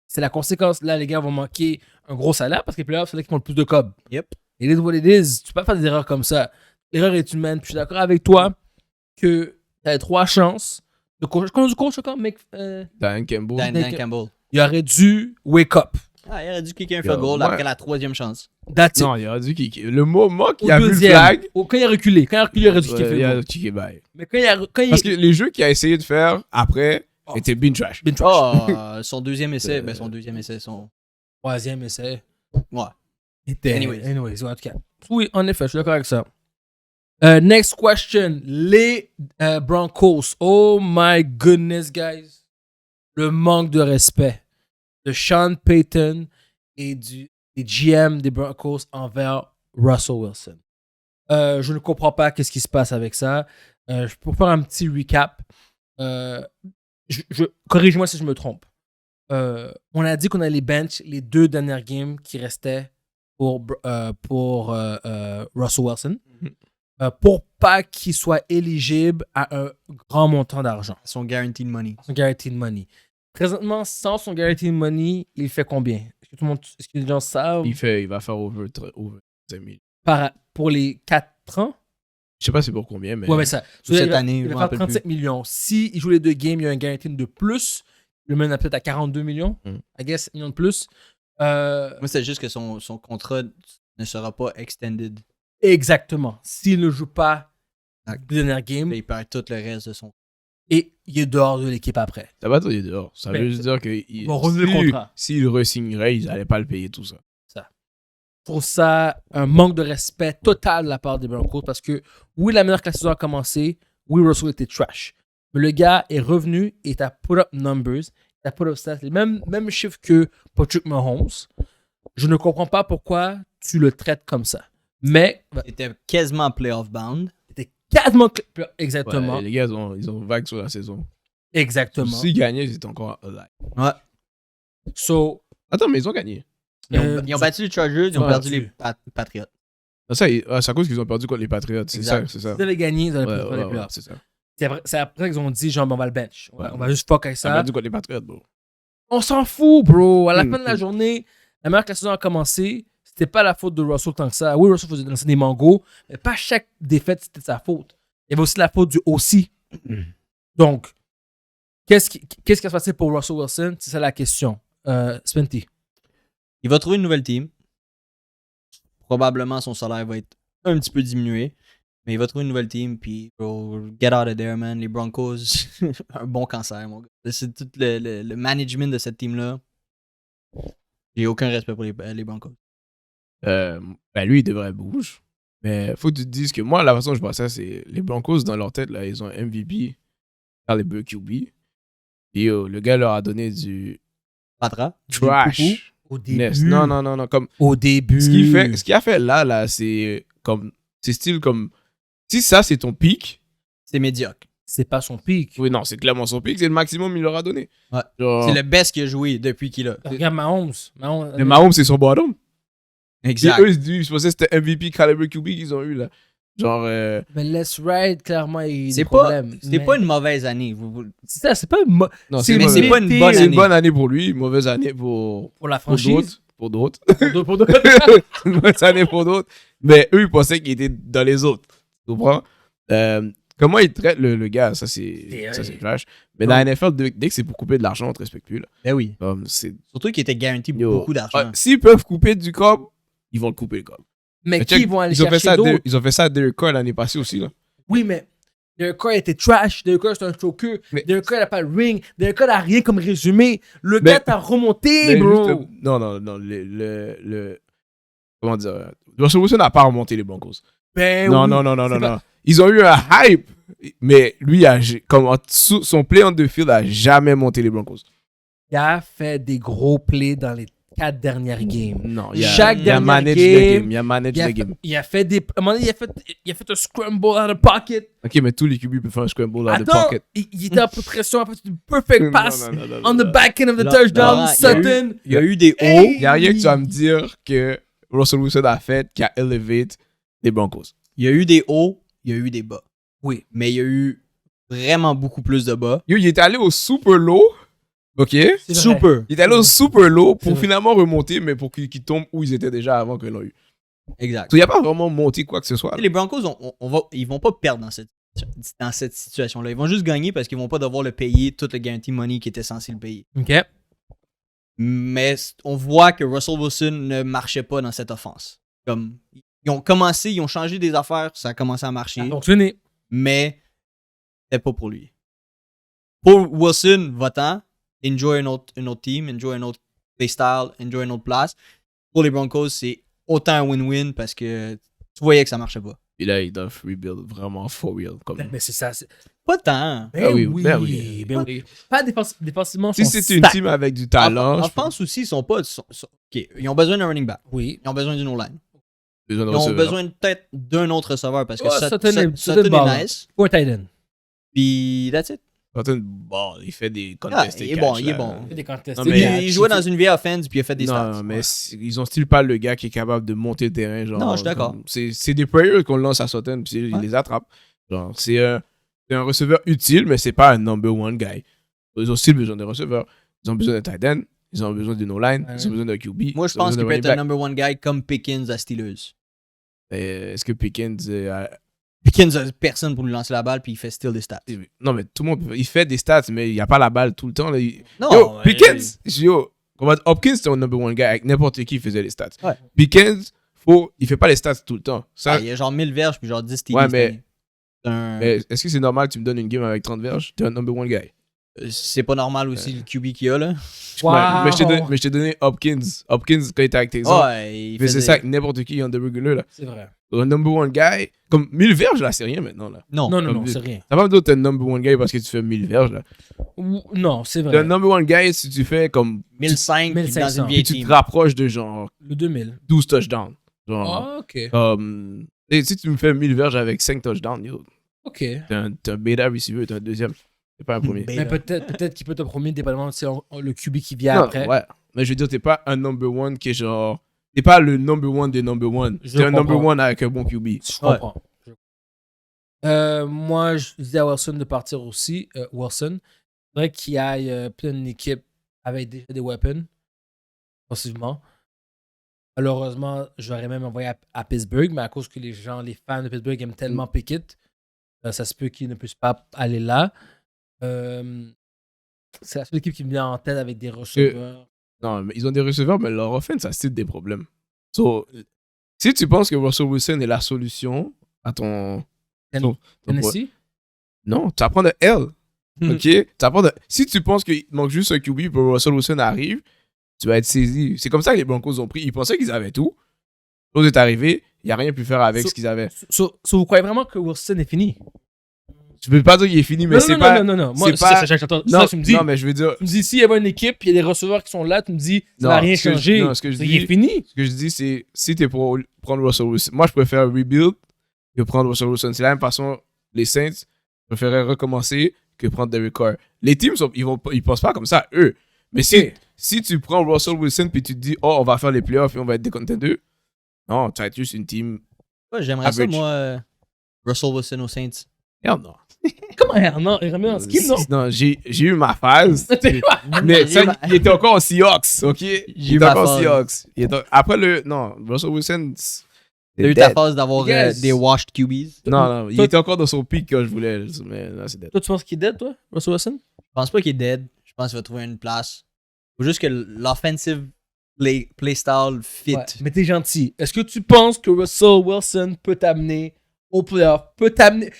c'est la conséquence. Là, les gars vont manquer un gros salaire parce que les playoffs, c'est là qu'ils font le plus de cob. Yep. Et les what it is, tu peux pas faire des erreurs comme ça. L'erreur est humaine. Puis je suis d'accord avec toi que tu as 3 chances. Le coach, encore, mec, Dan Campbell. Dan Campbell. il aurait dû wake up. Ah, il aurait dû kicker un field goal ouais. après la 3e chance. That's it. Non, il aurait dû kicker. Le moment qu'il Au a vu le deuxième. flag, Quand il a reculé. Quand il a aurait dû kicker il field a goal. kické bye. Mais quand il Parce que les jeux qu'il a essayé de faire après étaient bin trash. Bin trash. Oh, son deuxième essai, son... Troisième essai. Ouais. Anyways, ouais, en tout cas. Oui, en effet, je suis d'accord avec ça. Next question. Les Broncos. Oh my goodness, guys. Le manque de respect de Sean Payton et des GM des Broncos envers Russell Wilson. Je ne comprends pas qu'est-ce qui se passe avec ça. Pour faire un petit recap, corrige-moi si je me trompe. On a dit qu'on allait bench les 2 dernières games qui restaient pour Russell Wilson pour pas qu'il soit éligible à un grand montant d'argent. Son guaranteed money. Son guaranteed money. Présentement, sans son guaranteed money, il fait combien? Est-ce que les gens savent? Il va faire over 5 000. Pour les 4 ans? Je sais pas c'est pour combien, mais. Ouais, mais ça. Cette année, il je va m'en faire rappelle 35 millions. S'il joue les 2 games, il y a un guaranteed de plus. Il le mène peut-être à 42 millions. I guess, millions de plus. Moi, c'est juste que son contrat ne sera pas extended. Exactement. S'il ne joue pas la dernière game, Il perd tout le reste de son... et il est dehors de l'équipe après. Ça va être dehors. Ça veut juste dire que vont renouveler le contrat. S'il re-signerait, ils n'allaient pas le payer tout ça. Je trouve ça un manque de respect total de la part des Broncos parce que oui, la meilleure que la saison a commencé, oui, Russell était trash. Mais le gars est revenu et t'as put up numbers, t'as put up stats, les mêmes chiffres que Patrick Mahomes. Je ne comprends pas pourquoi tu le traites comme ça. Mais C'était quasiment playoff bound. c'était quasiment... Exactement. Ouais, les gars, ils ont vague sur la saison. Exactement. S'ils gagnaient, ils étaient encore alive. Ouais. So, Attends, mais ils ont gagné. Ils ont battu les Chargers, ils ont Ouais, perdu les Patriots. C'est à cause qu'ils ont perdu contre les Patriots. C'est ça, Exact. c'est ça. s'ils avaient gagné, ils auraient Ouais, pu faire les ouais, playoffs. c'est ça. C'est après qu'ils ont dit, genre, on va le bench. Ouais. On va juste fuck avec Ça a ça. perdu contre les Patriots, bro. On s'en fout, bro. À la fin de la journée, la meilleure que la saison a commencé, c'était pas la faute de Russell tant que ça. Oui, Russell faisait lancer des mangos, mais pas chaque défaite, c'était sa faute. Il y avait aussi la faute du OC. Donc, qu'est-ce qui va se passer pour Russell Wilson? C'est ça la question. Spenty. Il va trouver une nouvelle team. Probablement, son salaire va être un petit peu diminué. Mais il va trouver une nouvelle team, puis bro, get out of there, man. Les Broncos, un bon cancer, mon gars. C'est tout le management de cette team-là. J'ai aucun respect pour les Broncos. Lui, il devrait bouger. Mais faut que tu te dises que moi, la façon dont je vois ça, c'est les Broncos, dans leur tête, là, ils ont un MVP par les deux QB. Et le gars leur a donné du Patra? trash. Au début. Non. Comme, Au début. ce qu'il a fait là, c'est comme. C'est style comme. Si ça, c'est ton pic. C'est médiocre. C'est pas son pic. Oui, non, c'est clairement son pic. C'est le maximum qu'il leur a donné. Ouais. Genre, C'est le best qu'il a joué depuis qu'il a. Regarde Mahomes. mais Mahomes, c'est son bottom. Exact. Et eux, ils pensaient que c'était MVP caliber QB qu'ils ont eu là. Genre. Mais Let's Ride, clairement, il y a eu des C'est problèmes. pas une mauvaise année. C'est ça, c'est pas Non, c'est mais c'est pas une été bonne C'est année. une bonne année pour lui, une mauvaise année pour pour la d'autres. franchise. Pour d'autres. Pour d'autres. Une mauvaise année pour d'autres. Mais eux, ils pensaient qu'ils étaient dans les autres. Tu comprends? Comment ils traitent le gars, ça c'est trash. Mais dans la NFL, dès que c'est pour couper de l'argent, on te respecte plus. Là. Ben oui. C'est... Surtout qu'il était garanti Yo. beaucoup d'argent. S'ils peuvent couper du cob, ils vont le couper le cob. Mais Mais qui check, vont aller ils ont fait chercher ça d'autres? ils ont fait ça à Derek Carr l'année passée aussi, là. Oui, mais Derek Carr était trash. Derek Carr, c'est un choker. Mais- Derek Carr n'a pas de ring. Derek Carr n'a rien comme résumé. Le Mais- gars t'a remonté, Mais bro. juste, non, comment dire, Russell Wilson n'a pas remonté les Broncos. Ben Non, oui. non. C'est pas- Ils ont eu un hype, mais lui, son play on the field a jamais monté les Broncos. Il a fait des gros plays dans les 4 dernières games. Non, Chaque il a dernière managed game, the game. Il a managed Il a, the game. il a fait des. À un moment donné, il a fait un scramble out of pocket. Ok, mais tous les QB peuvent faire un scramble out of Attends, pocket. il était en pression. Après, c'est une perfect pass Non, on the back end of the Là- touchdown. Laurent, Sutton. Il y a eu des hauts. Hey! Il n'y a rien que tu vas me dire que Russell Wilson a fait qui a elevate les Broncos. Il y a eu des hauts. Il y a eu des bas. Oui. Mais il y a eu vraiment beaucoup plus de bas. Yo, il est allé au super low. Ok? C'est vrai. Super. Il est allé au super low C'est pour vrai. finalement remonter, mais pour qu'ils tombent où ils étaient déjà avant qu'ils l'ont eu. Exact. Il n'y a pas vraiment monté quoi que ce soit. là. Les Broncos, ils vont pas perdre dans cette situation-là. Ils vont juste gagner parce qu'ils vont pas devoir le payer tout le guarantee money qui était censé le payer. OK. Mais on voit que Russell Wilson ne marchait pas dans cette offense. Comme, ils ont commencé, ils ont changé des affaires, ça a commencé à marcher, Ça a fonctionné. mais c'était pas pour lui. Pour Wilson, va-t'en, enjoy un autre team, enjoy un autre playstyle, enjoy une autre place. Pour les Broncos, c'est autant un win-win parce que tu voyais que ça marchait pas. Et là, ils doivent rebuild vraiment for real. Comme... Mais c'est ça. Pas tant. Ben oui, oui. ben oui. Ben oui. Pas défensivement. Si sont c'est une stacked. team avec du talent, En je pense France aussi, ils sont pas. Ok, ils ont besoin d'un running back. Oui. Ils ont besoin d'une O-line. besoin de Ils ont receveur. besoin peut-être d'un autre receveur parce que Ouais, Sutton est Sutton bon. est nice. Pour un tight end. Puis that's it. Sutton, bon, il fait des Ah, contested il est catch, bon, il est là. bon. Il fait des contests. Non, mais- Il jouait dans une vieille offense puis il a fait des stats. Non, mais Ouais. ils ont style pas le gars qui est capable de monter le terrain. Genre, Non, je suis d'accord. comme- C'est des prayers qu'on lance à Sutton, puis il Ouais. les attrape. Genre, c'est un receveur utile, mais c'est pas un number one guy. Ils ont aussi besoin de receveurs. Ils ont besoin d'un tight end. Ils ont besoin d'une O-line. Ils ont besoin d'un QB. Moi, je ils ont pense besoin qu'il d'un peut être un running number one guy comme Pickens à Steelers. back. Est-ce que Pickens. Pickens a personne pour lui lancer la balle puis il fait still des stats. Non, mais tout le monde. Il fait des stats, mais il n'y a pas la balle tout le temps. Là. Non, Yo, mais- Pickens. Yo, Hopkins, c'est un number one guy. Avec n'importe qui, il faisait les stats. Ouais. Pickens, il fait pas les stats tout le temps. Ça, Ah, il y a genre 1000 verges puis genre 10 TD. Ouais, cette mais- année. C'est un- mais est-ce que c'est normal que tu me donnes une game avec 30 verges? T'es un number one guy. C'est pas normal aussi le QB qu'il y a là. Wow. Mais je t'ai donné Hopkins. Hopkins, quand il était avec Texans, Ouais, il il faisait ça avec n'importe qui en the regular. Là. C'est vrai. Un number one guy, comme 1000 verges, là, c'est rien maintenant. Là. Non. Non, non, comme non, dit. c'est rien. T'as pas besoin d'être un number one guy parce que tu fais 1000 verges. Là. Non, c'est T'es un vrai. number one guy si tu fais comme. 1005 puis dans 1500. une vieille Puis tu team. te rapproches de genre Le 2000. 12 touchdowns. Genre, Ah, ok. comme. Et si tu me fais 1000 verges avec 5 touchdowns, yo, Ok. t'es un beta receiver, t'es un deuxième. T'es pas un premier. Mais peut-être qu'il peut te promener dépendamment de le QB qui vient après. Ouais. Mais je veux dire, t'es pas un number one qui est genre. T'es pas le number one des number one. Je T'es un number comprends. one avec un bon QB. Je comprends. Moi, je disais à Wilson de partir aussi. Wilson. C'est vrai qu'il aille plein d'une équipe avec déjà des weapons, possiblement. Malheureusement, j'aurais même envoyé à Pittsburgh, mais à cause que les fans de Pittsburgh aiment tellement Pickett, ça se peut qu'ils ne puissent pas aller là. C'est la seule équipe qui me vient en tête avec des receveurs. Non, mais ils ont des receveurs, mais leur offense, ça c'est des problèmes. So, si tu penses que Russell Wilson est la solution à ton. Tennessee? Non, tu vas prendre un L. Ok? Tu vas prendre Si tu penses qu'il manque juste un QB pour que Russell Wilson arrive, tu vas être saisi. C'est comme ça que les Broncos ont pris. Ils pensaient qu'ils avaient tout. L'autre est arrivé, il n'y a rien pu faire avec So- ce qu'ils avaient. So, vous croyez vraiment que Wilson est fini? Je peux pas dire qu'il est fini, mais non, c'est non, pas. non, non, non. Moi, c'est c'est pas- ça, j'entends. C'est Non, ça que tu me dis. non, mais je veux dire. Tu me dis, s'il y avait une équipe, il y a des receveurs qui sont là, tu me dis, ça Non, va rien ce que je- changer. non, ce que je Il dis- est fini. Ce que je dis, c'est si t'es pour prendre Russell Wilson. Moi, je préfère rebuild que prendre Russell Wilson. C'est la même façon, les Saints préféraient recommencer que prendre Derek Carr. Les teams, ils pensent pas comme ça, eux. Mais si tu prends Russell Wilson puis tu te dis, oh, on va faire les playoffs et on va être des contenders, non, tu vas être juste une team. Ouais, j'aimerais ça, Average. moi, Russell Wilson aux Saints. Merde, non. Comment Hernan est remis en skip, non? Non, j'ai eu ma phase. T'es- Mais J'ai ça, eu ma- il était encore aux Seahawks, ok? Il eu était ma encore aux phase. Seahawks. Après non, Russell Wilson. T'as eu ta phase d'avoir Yes. des washed QBs? Non, il Toi- était encore dans son pic que je voulais, mais là, c'est dead. Toi, tu penses qu'il est dead, toi, Russell Wilson? Je pense pas qu'il est dead. Je pense qu'il va trouver une place. Faut juste que l'offensive play style fit. Ouais, mais t'es gentil. Est-ce que tu penses que Russell Wilson peut t'amener au playoff? Peut t'amener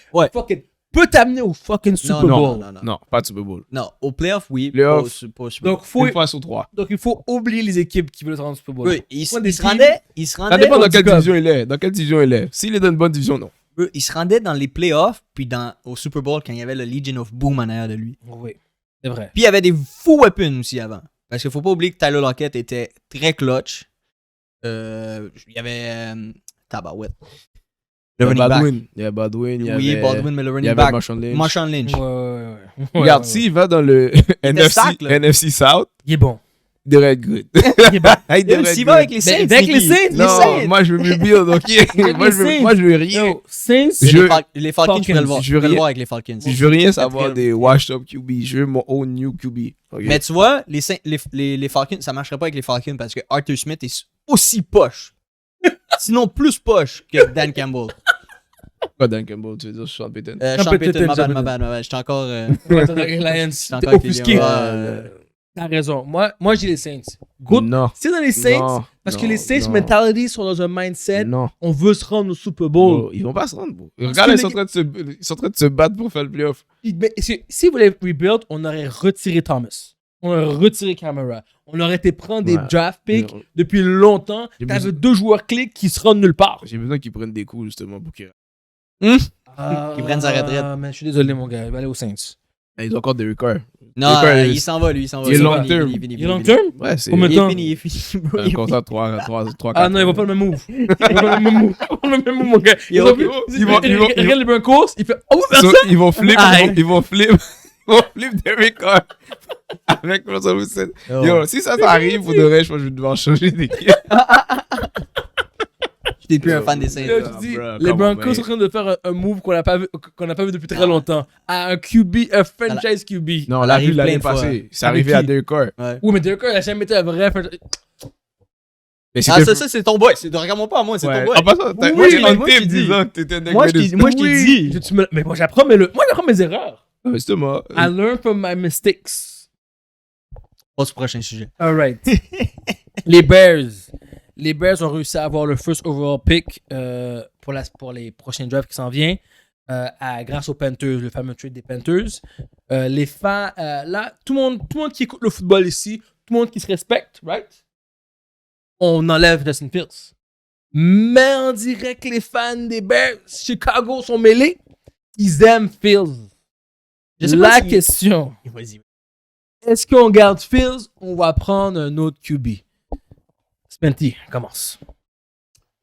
au fucking Super Bowl? Non, pas de Super Bowl. Non, au playoff, oui. Playoff. Pas au Super Bowl. Donc, Une fois sur 3. donc, il faut oublier les équipes qui veulent se rendre au Super Bowl. Oui, il Prends des se teams. rendait Ça dépend dans du quelle club. division il est. Dans quelle division il est. S'il est dans une bonne division, non. il se rendait dans les playoffs, puis au Super Bowl quand il y avait le Legion of Boom en arrière de lui. Oui, c'est vrai. Puis il y avait des fous weapons aussi avant. Parce qu'il faut pas oublier que Tyler Lockett était très clutch. Il y avait Tabarouette. Le running back. Baldwin. Il y a Baldwin. Il y Oui, avait, Baldwin, mais le il y running avait back. Marshawn Lynch. Marshawn Lynch. Ouais. Regarde, Ouais. s'il va dans le stack, là. NFC South, Il est bon. il devrait être good. Il est bon. Il devrait S'il être va good. avec les Saints. avec les Saints, les Non, Saints. moi je veux me build, ok? moi je veux rien. Yo, Saints, Je- Les Falcons, je pourrais le voir. je Je veux pourrais le rien- voir avec les Falcons. Je veux rien savoir Quatrième. des washed up QB. Je veux mon own new QB. ok? Mais tu vois, les Falcons, ça marcherait pas avec les Falcons parce que Arthur Smith est aussi poche. Sinon plus poche que Dan Campbell. Pas Dan Campbell, tu veux dire Sean Payton. Sean Payton, ma bad. J'étais encore... les Lions, J'étais encore t'es avec les offusqué. Lions. T'as raison. Moi, j'ai les Saints. Good. Non. C'est dans les Saints, Non, parce que non, les Saints non. mentality sont dans un mindset, Non. on veut se rendre au Super Bowl. Bro, ils vont pas se rendre. Bro. Regarde, ils sont en train de se battre pour faire le playoff. Mais si vous voulez rebuild, on aurait retiré Thomas. On aurait retiré Camara. On aurait été prendre des Ouais. draft picks Mais depuis longtemps. J'ai T'avais besoin- 2 joueurs clés qui se rendent nulle part. J'ai besoin qu'ils prennent des coups justement pour qu'ils. Qu'ils prennent sa retraite. Mais je suis désolé, mon gars. Il va aller aux Saints. Ils ont encore des records. Non, Derek il s'en va, lui. Il s'en va. Il est s'en long va, term. Il est long term? Ouais, c'est Combien de temps? Il est fini, bro. un contrat de 3 Ah non, il va pas le même move. Il va pas le même move. Il va pas le même move, mon gars. Ils ont vont- vu- ils vont- Regarde les Broncos, il fait oh, So, ils vont flip, Aïe. ils vont flip des records avec Russell Wilson. Yo, si ça arrive, pour de vrai, je pense que je vais devoir changer d'équipe. Je n'étais plus un fan des Saints. Là, là. je dis, bro, les come on, Broncos man. sont en train de faire un move qu'on n'a pas vu depuis très longtemps. À un QB, un franchise QB. Non, on Ça l'a arrive vu l'année plein de fois. passée. C'est Avec arrivé à qui? deux corps. Ouais. Oui, mais Derek Carr, il a jamais été un vrai franchise. Mais Ah, c'était- ça, c'est ton boy. Regarde-moi pas à moi, c'est Ouais. ton boy. En passant, t'as Oui, t'es mais en moi, je tape t'ai dit. disant que t'étais un deck Moi, je t'ai dit. Mais moi, j'apprends mes erreurs. Justement. I learn from my mistakes. Passe au prochain sujet. Alright. Les Bears. Les Bears ont réussi à avoir le first overall pick pour les prochains drafts qui s'en viennent grâce aux Panthers, le fameux trade des Panthers. Les fans, là, tout le monde qui écoute le football ici, tout le monde qui se respecte, right? On enlève Justin Fields. Mais on dirait que les fans des Bears, Chicago, sont mêlés. Ils aiment Fields. Je sais pas La si- question, Vas-y. est-ce qu'on garde Fields ou on va prendre un autre QB? Spenty, commence.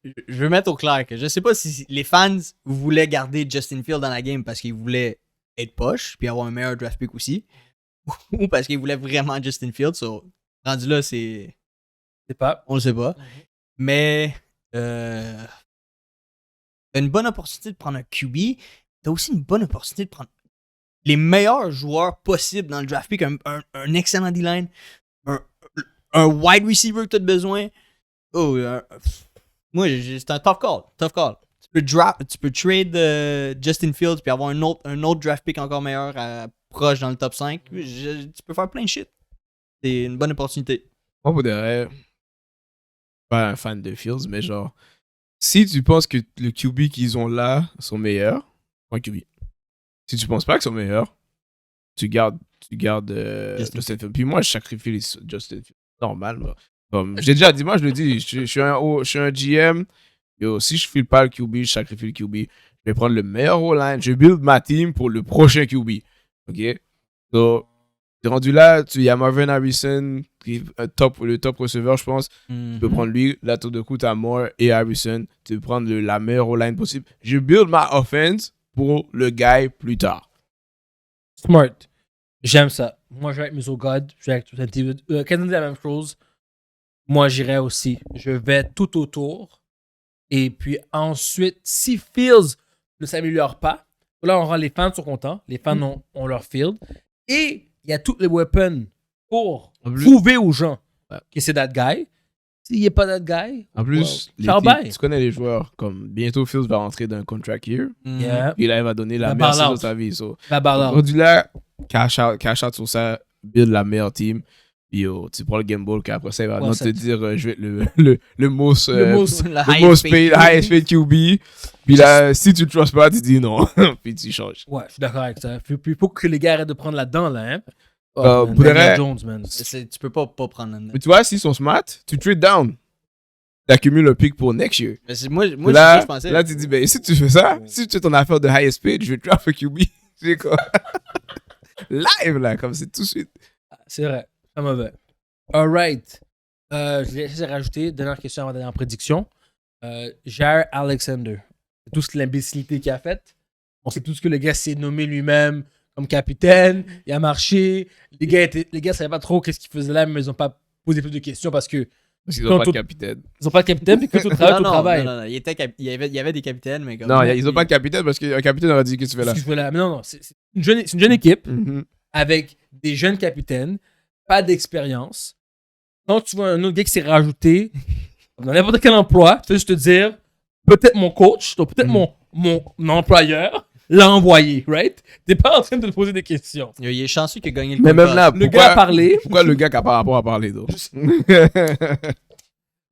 Je veux mettre au clair que je sais pas si les fans voulaient garder Justin Fields dans la game parce qu'ils voulaient être poche puis avoir un meilleur draft pick aussi. Ou parce qu'ils voulaient vraiment Justin Fields. So, rendu là, c'est. C'est pas. On le sait pas. Mais. T'as une bonne opportunité de prendre un QB. T'as aussi une bonne opportunité de prendre les meilleurs joueurs possibles dans le draft pick. Un excellent D-line. Un wide receiver que t'as besoin. Oh, moi, c'est un tough call. Tough call. Tu peux trade Justin Fields puis avoir un autre draft pick encore meilleur proche dans le top 5. Tu peux faire plein de shit. C'est une bonne opportunité. Moi, pour de vrai, pas un fan de Fields, mais genre, si tu penses que le QB qu'ils ont là sont meilleurs, prends un QB. Si tu penses pas qu'ils sont meilleurs, tu gardes Justin Fields. Puis moi, je sacrifie Justin Fields. Normal, moi. Comme, j'ai déjà dit, moi, je le dis, je suis un GM. Yo, si je file pas le QB, je sacrifie le QB. Je vais prendre le meilleur O-line. Je build ma team pour le prochain QB. OK? So, t'es rendu là, il y a Marvin Harrison, qui est le top receveur, je pense. Tu peux prendre lui. Là, tout d'un coup, t'as Moore et Harrison. Tu peux prendre la meilleure O-line possible. Je build ma offense pour le guy plus tard. Smart. J'aime ça. Moi, je vais avec Muso God. Je vais avec Spenty. Quand on dit la même chose, moi, j'irai aussi. Je vais tout autour. Et puis ensuite, si Fields ne s'améliore pas, là, on rend les fans sont contents. Les fans ont leur field. Et il y a toutes les weapons pour En plus- prouver aux gens Ouais. que c'est that guy. S'il n'est pas that guy, En plus, wow. Ciao, bye. tu connais les joueurs. Comme bientôt, Fields va rentrer dans un contract year. yeah, Puis là, il va donner la La meilleure balle saison out. de sa vie. So, la balle out. rendu là, cash out sur ça, build la meilleure team. Puis yo, tu prends le Game Ball, qu'après ça, il va Ouais, non ça te te- dire je vais être le most, Le le most paid, highest paid QB. Puis là, si tu le trustes pas, tu dis non. Puis tu changes. Ouais, je suis d'accord avec ça. Puis faut que les gars arrêtent de prendre là-dedans, là, hein. Man, pour de Daniel vrai- Jones, man. Tu peux pas prendre un. Mais tu vois, s'ils sont smart, tu trade down. Tu accumules le pick pour next year. Mais moi Puis c'est ça là, que je pensais. là, tu dis, ben, si tu fais ça, si tu fais ton affaire de highest paid, je vais draft un QB. Tu sais quoi? Live, là, comme c'est tout de suite. C'est vrai. Pas mauvais. Alright. Je vais essayer de rajouter, dernière question avant la dernière prédiction. Jair Alexander. C'est tout ce que l'imbécilité qu'il a faite. On sait tout ce que le gars s'est nommé lui-même comme capitaine. Il a marché. Les gars savaient pas trop qu'est-ce qu'ils faisaient là, mais ils ont pas posé plus de questions parce que Parce qu'ils Quand ont pas de tout- capitaine. ils ont pas de capitaine puis que tout travail, tout travail. non. Il y avait des capitaines, mais comme. Non, ils ont pas de capitaine parce qu'un capitaine aurait dit, qu'est-ce que tu fais là? Qu'est-ce que je fais là? Mais non, c'est une jeune équipe Mhm. avec des jeunes capitaines, pas d'expérience. Quand tu vois un autre gars qui s'est rajouté dans n'importe quel emploi, tu vas juste te dire, peut-être mon coach, donc peut-être mon employeur l'a envoyé, right? T'es pas en train de te poser des questions. Il est chanceux qu'il a gagné le Mais même combat. là, Le gars a parlé, pourquoi le gars qui a pas rapport à parler d'autre?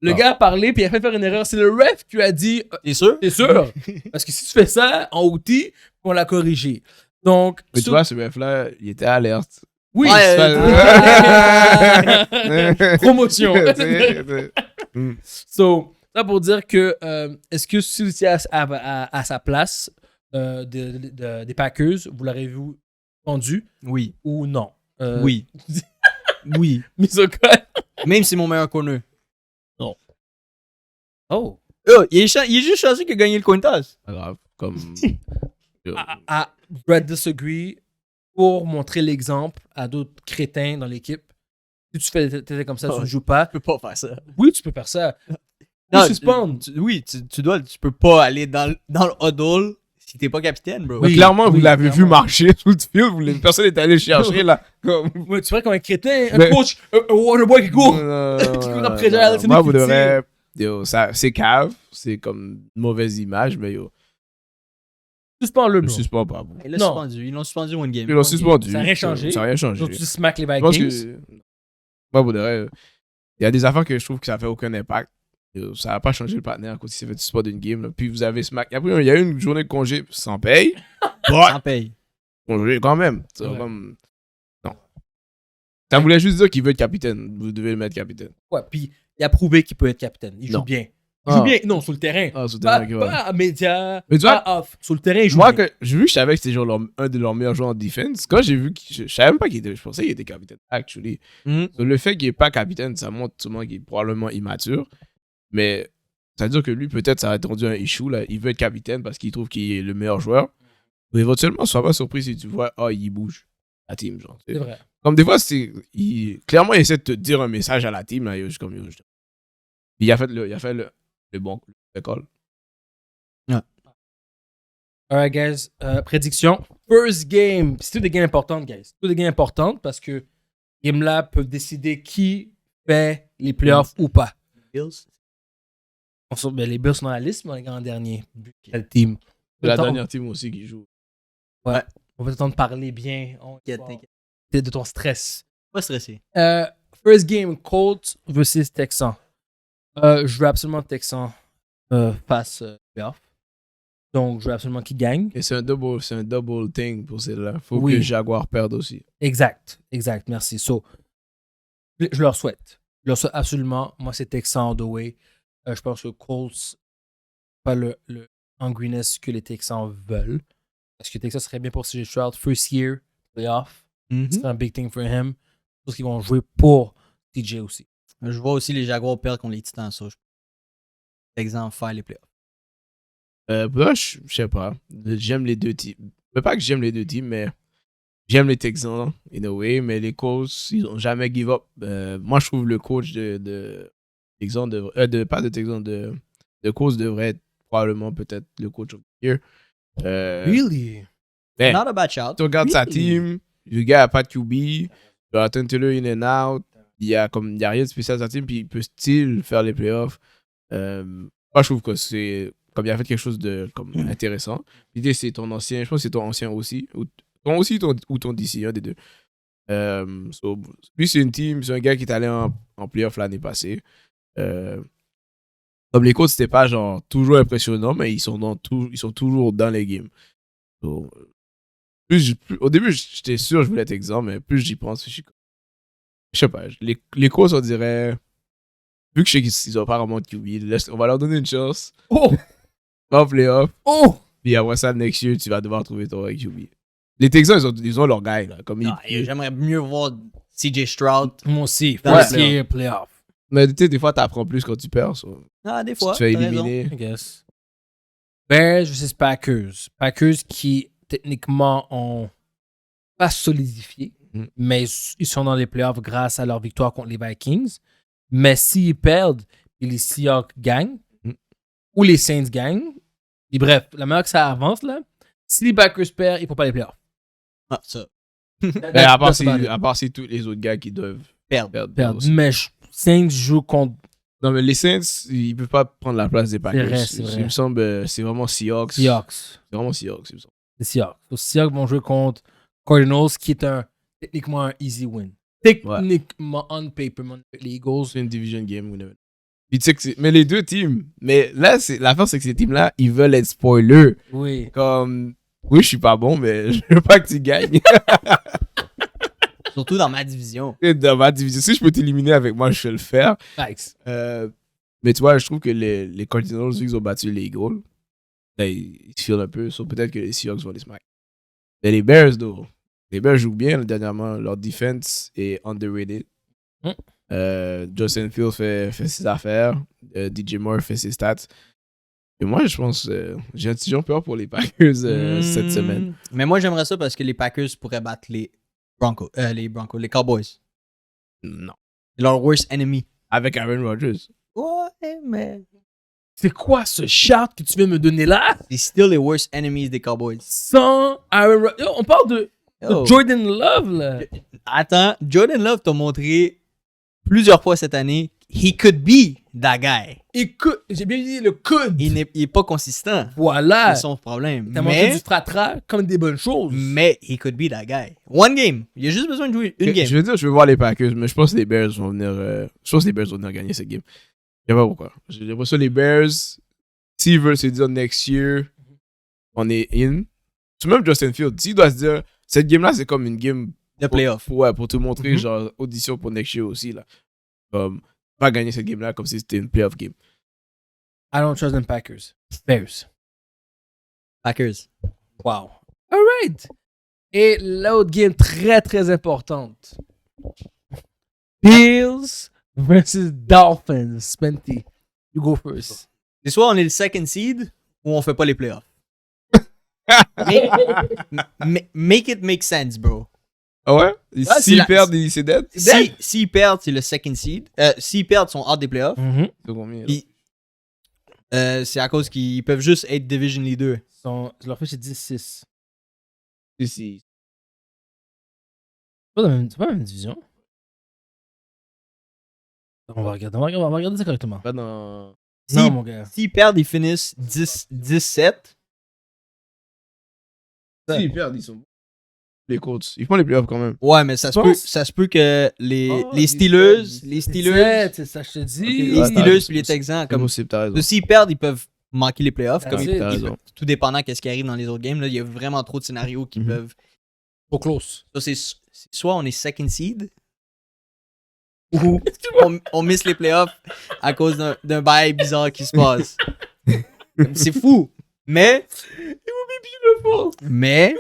le Ah. gars a parlé, puis il a fait faire une erreur. C'est le ref qui lui a dit, T'es sûr? t'es sûr? Parce que si tu fais ça en outil, on l'a corrigé. Donc, Mais tu vois, ce mec-là, il était alerte. oui, Ouais, promotion. Tu sais, So, ça pour dire que est-ce que si vous étiez à sa place des Packers, vous l'aurez-vous vendu Oui. ou non? Oui. Oui. Mise au code. Même si c'est mon meilleur corner. Oh. Oh, il est juste chanceux qu'il a gagné le coin toss. Pas grave. Comme. Je dois disagree pour montrer l'exemple à d'autres crétins dans l'équipe. Si tu fais t'étais comme ça, tu ne joues pas. Tu peux pas faire ça. Oui, tu peux faire ça. Non, Suspendre. Tu peux pas aller dans le huddle si t'es pas capitaine, bro. Mais Oui, clairement, vous oui, l'avez vu clairement. marcher sous le field. Personne n'est allé le chercher là. Comme... Ouais, tu ferais comme un crétin, un Mais- coach, un waterboy qui court. Non, Qui court après Jair Alexander Moi, qui vous tire. devrez. Yo, ça, c'est cave. C'est comme une mauvaise image, mais yo, Suspends-le, je me bro. suspends pas. Bon. Ils l'ont Non. suspendu. Ils l'ont suspendu one game. Ils l'ont suspendu. Ça a rien changé. Ça n'a rien changé. Donc, tu smack les Je pense Vikings. que. Moi, vous devrez. Il y a des affaires que je trouve que ça fait aucun impact. Yo, ça n'a pas changé le partenaire quand il s'est fait du spot d'une game. Là. Puis vous avez smack. Après, il y a eu une journée de congé sans paye. Sans paye. Congé quand même. C'est Ouais. comme... Non. Ça voulait juste dire qu'il veut être capitaine. Vous devez le mettre capitaine. Ouais, puis il a prouvé qu'il peut être capitaine. Il joue Non. bien. Il joue Ah. bien, non, sur le terrain. Ah, c'est Pas, dingue, ouais. pas à média, Mais tu vois, pas off. Sur le terrain, il joue moi, bien. vu que je savais que c'était genre un de leurs meilleurs joueurs en defense, quand j'ai vu je savais même pas qu'il était. Je pensais qu'il était capitaine, actually. Mhm. So, le fait qu'il n'est pas capitaine, ça montre sûrement qu'il est probablement immature. Mais ça veut dire que lui, peut-être, ça a rendu un issue. Là. Il veut être capitaine parce qu'il trouve qu'il est le meilleur joueur. Mais éventuellement, sois pas surpris si tu vois, il bouge la team. Genre, C'est vrai. comme des fois, clairement, il essaie de te dire un message à la team. Là, comme, il a fait le bon call. Alright, guys. Prédiction. First game. C'est toutes des games importantes, guys. Toutes des games importantes parce que game-là peuvent décider qui fait les playoffs ou pas. Bills. Les Bills sont dans la liste, mais on est en dernier. Quel team? C'est la Attends. dernière team aussi qui joue. On va t'entendre parler bien. T'inquiète. De ton stress. Pas stressé. First game, Colts versus Texans. Je veux absolument Texans face playoff. Donc, je veux absolument qu'ils gagnent. Et c'est un double thing pour celle-là. Faut Oui. que les Jaguars perdent aussi. Exact, merci. So, je leur souhaite. Je leur souhaite absolument. Moi, c'est Texans all the way. Je pense que Colts pas le hungriness que les Texans veulent. Parce que Texas serait bien pour CJ Stroud. First year, playoff. C'est un big thing for him. Je pense qu'ils vont jouer pour TJ aussi. Je vois aussi les Jaguars perdre contre les Titans, ça. Exemple, faire les playoffs. Moi, je sais pas. J'aime les deux teams. Mais pas que j'aime les deux teams, mais j'aime les Texans, in a way. Mais les Colts, ils ont jamais give up. Moi, je trouve le coach de Texans, pas de Texans, de Colts devrait être probablement peut-être le coach of the year. Really? Mais, Not a bad shout. tu regardes sa Really? team, le gars n'a pas de QB, Jonathan Taylor in and out, il y a rien de spécial à sa team, puis il peut still faire les playoffs. Moi, je trouve que c'est comme il a fait quelque chose de comme intéressant. L'idée, c'est ton ancien, je pense que c'est ton ancien aussi, ou ton DC, un des deux. Lui, c'est une team, c'est un gars qui est allé en playoff l'année passée. Comme les Colts, c'était pas genre toujours impressionnant, mais ils sont toujours dans les games. So, au début, j'étais sûr que je voulais être exempt, mais plus j'y pense, je sais pas. Les Colts, on dirait. Vu que je sais qu'ils ont pas vraiment de QB, on va leur donner une chance. Oh! En playoff. Oh! Puis après ça, next year, tu vas devoir trouver ton QB. Les Texans, ils ont leur gars, là. Comme J'aimerais mieux voir CJ Stroud. Moi aussi, Dans first les year playoff. Mais tu sais, des fois, t'apprends plus quand tu perds. So. Ah, des Si fois. tu te fais t'as raison. éliminer. I guess. Bears versus Packers. Packers qui, techniquement, ont pas solidifié, mais ils sont dans les playoffs grâce à leur victoire contre les Vikings. Mais s'ils perdent et les Seahawks gagnent, ou les Saints gagnent, et bref, la manière que ça avance, là, si les Packers perdent, il ne faut pas les playoffs. Ah, ça. Mais à part c'est tous les autres gars qui doivent perdre aussi. Mais Saints jouent contre. Non, mais les Saints, ils peuvent pas prendre la place des Packers. C'est vrai. Il me semble, c'est vraiment Seahawks. Seahawks. C'est vraiment Seahawks, il me semble. Les Seahawks. Les Seahawks vont jouer contre Cardinals, qui est techniquement un easy win. Techniquement, on paper, les Eagles. C'est une division game. Puis tu sais que mais les deux teams, mais là, l'affaire, c'est que ces teams-là, ils veulent être spoilers. Oui. Comme, oui, je suis pas bon, mais je veux pas que tu gagnes. Surtout dans ma division. Dans ma division, si je peux t'éliminer avec moi, je vais le faire. Thanks. Mais tu vois, je trouve que les Cardinals, vu qu'ils ont battu les Eagles, là, ils se filent un peu. Peut-être que les Seahawks vont les smack. Mais les Bears, though. Les Bears jouent bien dernièrement. Leur defense est underrated. Justin Fields fait ses affaires. DJ Moore fait ses stats. Et moi, je pense j'ai un petit peur pour les Packers cette semaine. Mais moi, j'aimerais ça parce que les Packers pourraient battre les Cowboys. Non. Leur worst enemy. Avec Aaron Rodgers. Ouais, mais... C'est quoi ce shout que tu viens de me donner là? C'est still les worst enemies des Cowboys. Sans Aaron Rodgers. On parle de Yo. Jordan Love, là. Attends, Jordan Love t'a montré plusieurs fois cette année, he could be that guy. Écoute, j'ai bien dit le could. Il est pas consistant. Voilà. C'est son problème. T'as mangé du fratras comme des bonnes choses. Mais he could be that guy. One game. Il a juste besoin de jouer une game. Je veux dire, je veux voir les Packers, mais je pense que les Bears vont venir. Je pense que les Bears vont venir gagner cette game. Je sais pas pourquoi. J'ai l'impression que les Bears, s'ils veulent se dire next year, on est in. C'est même Justin Fields. S'il doit se dire, cette game-là, c'est comme une game de playoff. Pour te montrer, genre, audition pour next year aussi, là. Pas gagner cette game-là comme si c'était une playoff game. I don't trust them Packers. Bears. Packers. Wow. Alright. Et l'autre game très très importante. Bills versus Dolphins. Spenty, you go first. C'est soit on est le second seed ou on fait pas les playoffs. Make it make sense, bro. Ah ouais? S'ils perdent, c'est dead? S'ils perdent, c'est le second seed. S'ils perdent, ils sont hors des playoffs. C'est combien, là? Puis, c'est à cause qu'ils peuvent juste être division leader. Leur fiche est 10-6. Si. C'est pas la même division. On va regarder ça correctement. Pas dans... Non, mon gars. S'ils perdent, ils finissent 17. S'ils perdent, ils sont bons. Les Colts. Ils font les playoffs quand même. Ouais, mais ça se peut que les Steelers, c'est ça, je te dis. les Steelers puis les Texans, comme possible, t'as raison. s'ils perdent, ils peuvent manquer les playoffs. Comme That's it. T'as raison. tout dépendant qu'est-ce qui arrive dans les autres games. Là, il y a vraiment trop de scénarios qui peuvent. Trop close. Ça, c'est soit on est second seed ou on miss les playoffs à cause d'un bail bizarre qui se passe. C'est fou. Mais. Mais.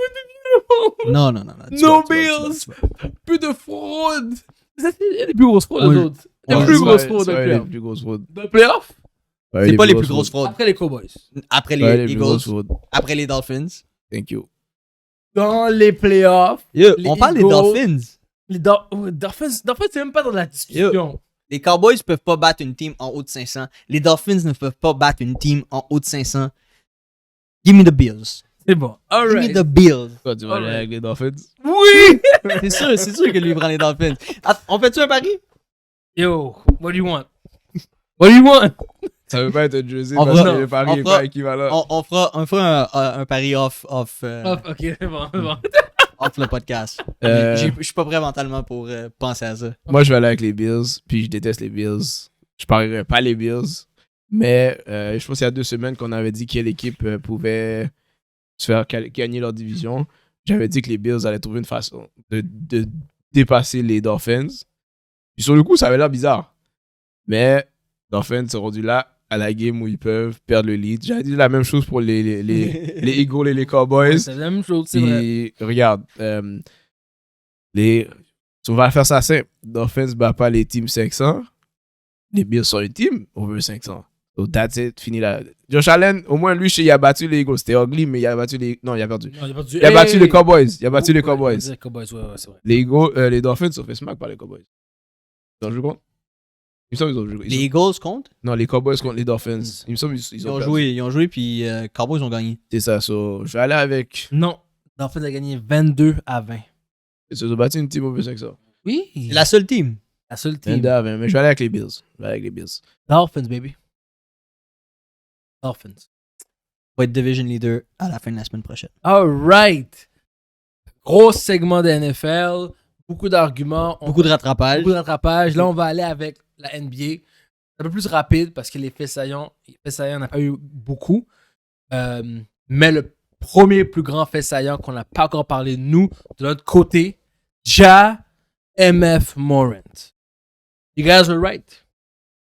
Non. No Bills! Plus de fraude! Il y a les plus grosses fraudes, les autres. Il y a les plus grosses fraudes dans le Les playoff. plus grosses fraudes. Dans le playoff? C'est pas les plus grosses fraudes. Après les Cowboys. Après les Les plus grosses Eagles. fraudes. Après les Dolphins. Thank you. Dans les playoffs. Yo, Les on parle des Eagles. Dolphins. Les Dolphins, c'est même pas dans la discussion. Les Cowboys peuvent pas battre une team en haut de 500. Les Dolphins ne peuvent pas battre une team en haut de 500. Give me the Bills. C'est bon. Give me Alright. the Bills. Quoi, tu vas aller avec les Dolphins? Oui! C'est sûr que lui prend les Dolphins. On fait-tu un pari? Yo, what do you want? What do you want? Ça veut pas être un jersey On parce fera- que le pari on est fera- pas équivalent. On fera un pari off. Ok, c'est bon, c'est bon. Off le podcast. Euh, Je suis pas prêt mentalement pour penser à ça. Moi, je vais aller avec les Bills, puis je déteste les Bills. Je parlerai pas les Bills, mais je pense qu'il y a 2 semaines qu'on avait dit quelle équipe pouvait se faire gagner leur division. J'avais dit que les Bills allaient trouver une façon de dépasser les Dolphins. Puis sur le coup, ça avait l'air bizarre. Mais Dolphins sont rendus là à la game où ils peuvent perdre le lead. J'avais dit la même chose pour les Eagles et les Cowboys. C'est la même chose, c'est vrai. Puis, regarde, on va faire ça simple. Dolphins ne bat pas les teams 500. Les Bills sont une team over 500. So that's it, fini là. Josh Allen, au moins lui, il a battu les Eagles. C'était ugly, mais il a battu les. Non, il a perdu. Non, il a perdu. Il a battu les Cowboys. Il a battu les Ouais, Cowboys. les Cowboys, ouais, c'est vrai. Les Eagles, les Dolphins sont fait smack par les Cowboys. Ils ont joué contre? Il me semble qu'ils ont joué. Les Eagles comptent? Non, les Cowboys contre les Dolphins. Il me semble qu'ils Ils ont perdu. joué, puis Cowboys ont gagné. C'est ça, so, je vais aller avec. Non, Dolphins a gagné 22-20. Ils ont battu une team over 500. Oui, C'est la seule team. la seule team. 22-20, mais je vais aller avec les Bills. Je vais aller avec les Bills. Dolphins, baby. Dolphins. Va être division leader à la fin de la semaine prochaine. All right. Gros segment de NFL. Beaucoup d'arguments. Beaucoup de rattrapage. Beaucoup de rattrapage. Là, on va aller avec la NBA. C'est un peu plus rapide parce que les faits saillants, on n'a pas eu beaucoup. Mais le premier plus grand fait saillant qu'on n'a pas encore parlé, nous, de notre côté, MF Morant. You guys are right.